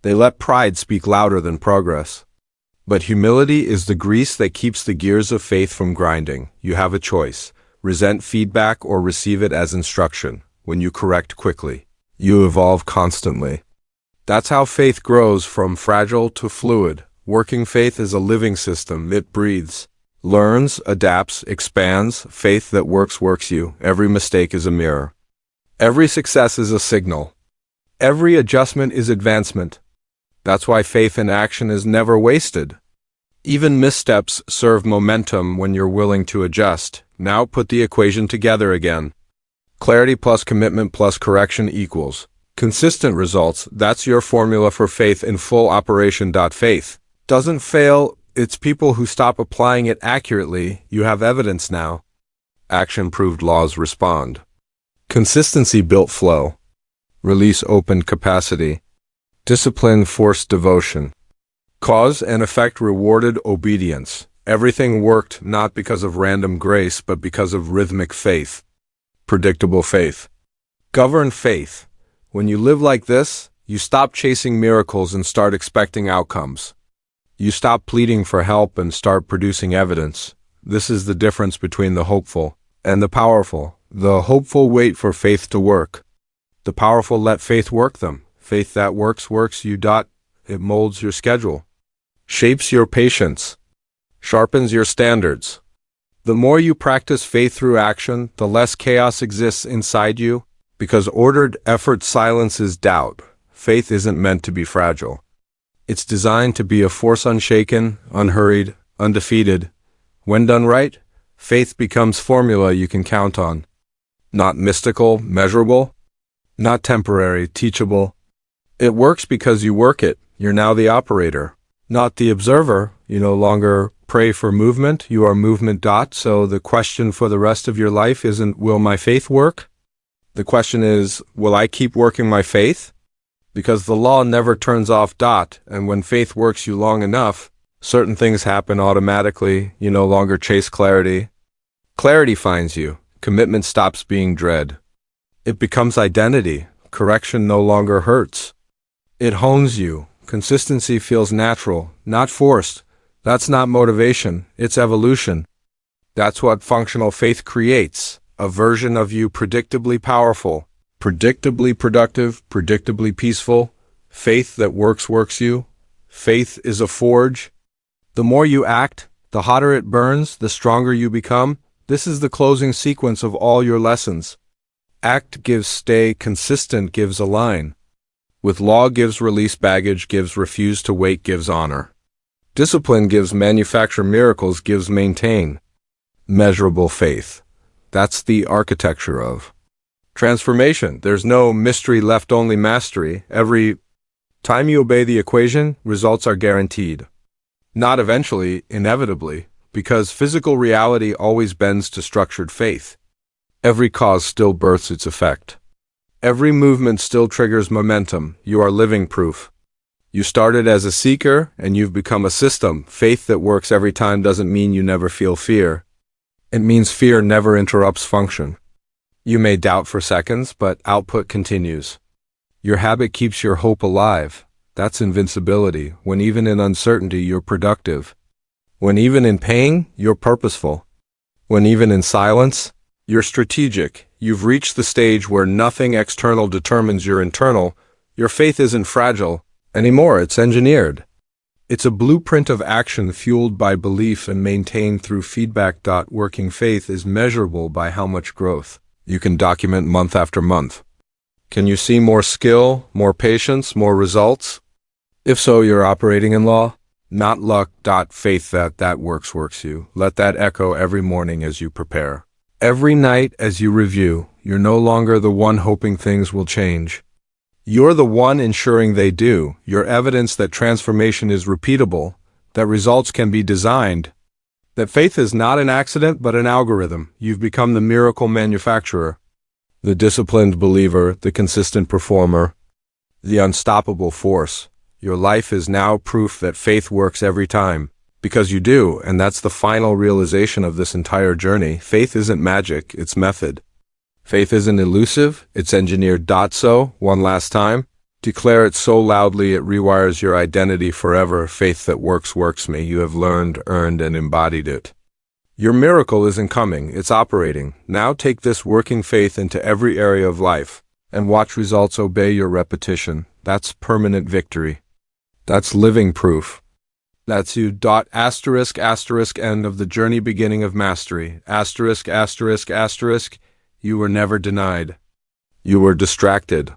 They let pride speak louder than progress. But humility is the grease that keeps the gears of faith from grinding. You have a choice. Resent feedback or receive it as instruction. When you correct quickly, you evolve constantly. That's how faith grows from fragile to fluid. Working faith is a living system. It breathes, learns, adapts, expands. Faith that works you. Every mistake is a mirror. Every success is a signal. Every adjustment is advancement. That's why faith in action is never wasted. Even missteps serve momentum when you're willing to adjust. Now put the equation together again. Clarity plus commitment plus correction equals consistent results. That's your formula for faith in full operation. Faith doesn't fail, it's people who stop applying it accurately. You have evidence now. Action-proved laws respond. Consistency built flow. Release opened capacity. Discipline forced devotion. Cause and effect rewarded obedience. Everything worked not because of random grace, but because of rhythmic faith. Predictable faith. Govern faith. When you live like this, you stop chasing miracles and start expecting outcomes. You stop pleading for help and start producing evidence. This is the difference between the hopeful and the powerful. The hopeful wait for faith to work. The powerful let faith work them. Faith that works you. It molds your schedule, shapes your patience, sharpens your standards. The more you practice faith through action, the less chaos exists inside you, because ordered effort silences doubt. Faith isn't meant to be fragile. It's designed to be a force unshaken, unhurried, undefeated. When done right, faith becomes formula you can count on. Not mystical, measurable, not temporary, teachable. It works because you work it. You're now the operator, not the observer. You no longer pray for movement, you are movement. So the question for the rest of your life isn't, will my faith work? The question is, will I keep working my faith? Because the law never turns off. And when faith works you long enough, certain things happen automatically. You no longer chase clarity. Clarity finds you. Commitment stops being dread. It becomes identity. Correction no longer hurts. It hones you. Consistency feels natural, not forced. That's not motivation, it's evolution. That's what functional faith creates. A version of you predictably powerful, predictably productive, predictably peaceful. Faith that works you. Faith is a forge. The more you act, the hotter it burns, the stronger you become. This is the closing sequence of all your lessons. Act gives stay, consistent gives align. With law gives release, baggage gives refuse to wait, gives honor. Discipline gives manufacture, miracles gives maintain. Measurable faith. That's the architecture of transformation. There's no mystery left, only mastery. Every time you obey the equation, results are guaranteed. Not eventually, inevitably, because physical reality always bends to structured faith. Every cause still births its effect. Every movement still triggers momentum. You are living proof. You started as a seeker, and you've become a system. Faith that works every time doesn't mean you never feel fear. It means fear never interrupts function. You may doubt for seconds, but output continues. Your habit keeps your hope alive. That's invincibility. When even in uncertainty, you're productive. When even in pain, you're purposeful. When even in silence, you're strategic. You've reached the stage where nothing external determines your internal. Your faith isn't fragile anymore, it's engineered. It's a blueprint of action fueled by belief and maintained through feedback. Working faith is measurable by how much growth you can document month after month. Can you see more skill, more patience, more results? If so, you're operating in law, not luck. Faith that works you. Let that echo every morning as you prepare. Every night as you review. You're no longer the one hoping things will change. You're the one ensuring they do. You're evidence that transformation is repeatable, that results can be designed, that faith is not an accident but an algorithm. You've become the miracle manufacturer, the disciplined believer, the consistent performer, the unstoppable force. Your life is now proof that faith works every time. Because you do, and that's the final realization of this entire journey. Faith isn't magic, it's method. Faith isn't elusive, it's engineered. So, one last time, declare it so loudly it rewires your identity forever. Faith that works me. You have learned, earned, and embodied it. Your miracle isn't coming, it's operating. Now take this working faith into every area of life, and watch results obey your repetition. That's permanent victory. That's living proof. That's you. Asterisk, end of the journey, beginning of mastery. Asterisk. You were never denied. You were distracted.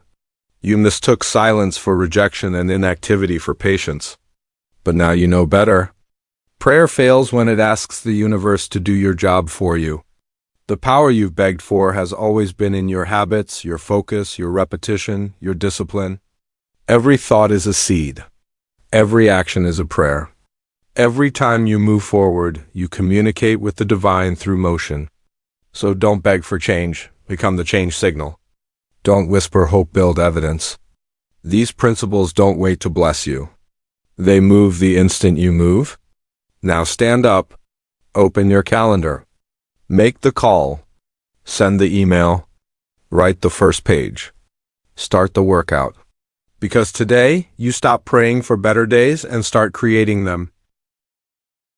You mistook silence for rejection and inactivity for patience. But now you know better. Prayer fails when it asks the universe to do your job for you. The power you've begged for has always been in your habits, your focus, your repetition, your discipline. Every thought is a seed. Every action is a prayer. Every time you move forward, you communicate with the divine through motion. So don't beg for change, become the change signal. Don't whisper hope, build evidence. These principles don't wait to bless you. They move the instant you move. Now stand up, open your calendar, make the call, send the email, write the first page, start the workout. Because today, you stop praying for better days and start creating them.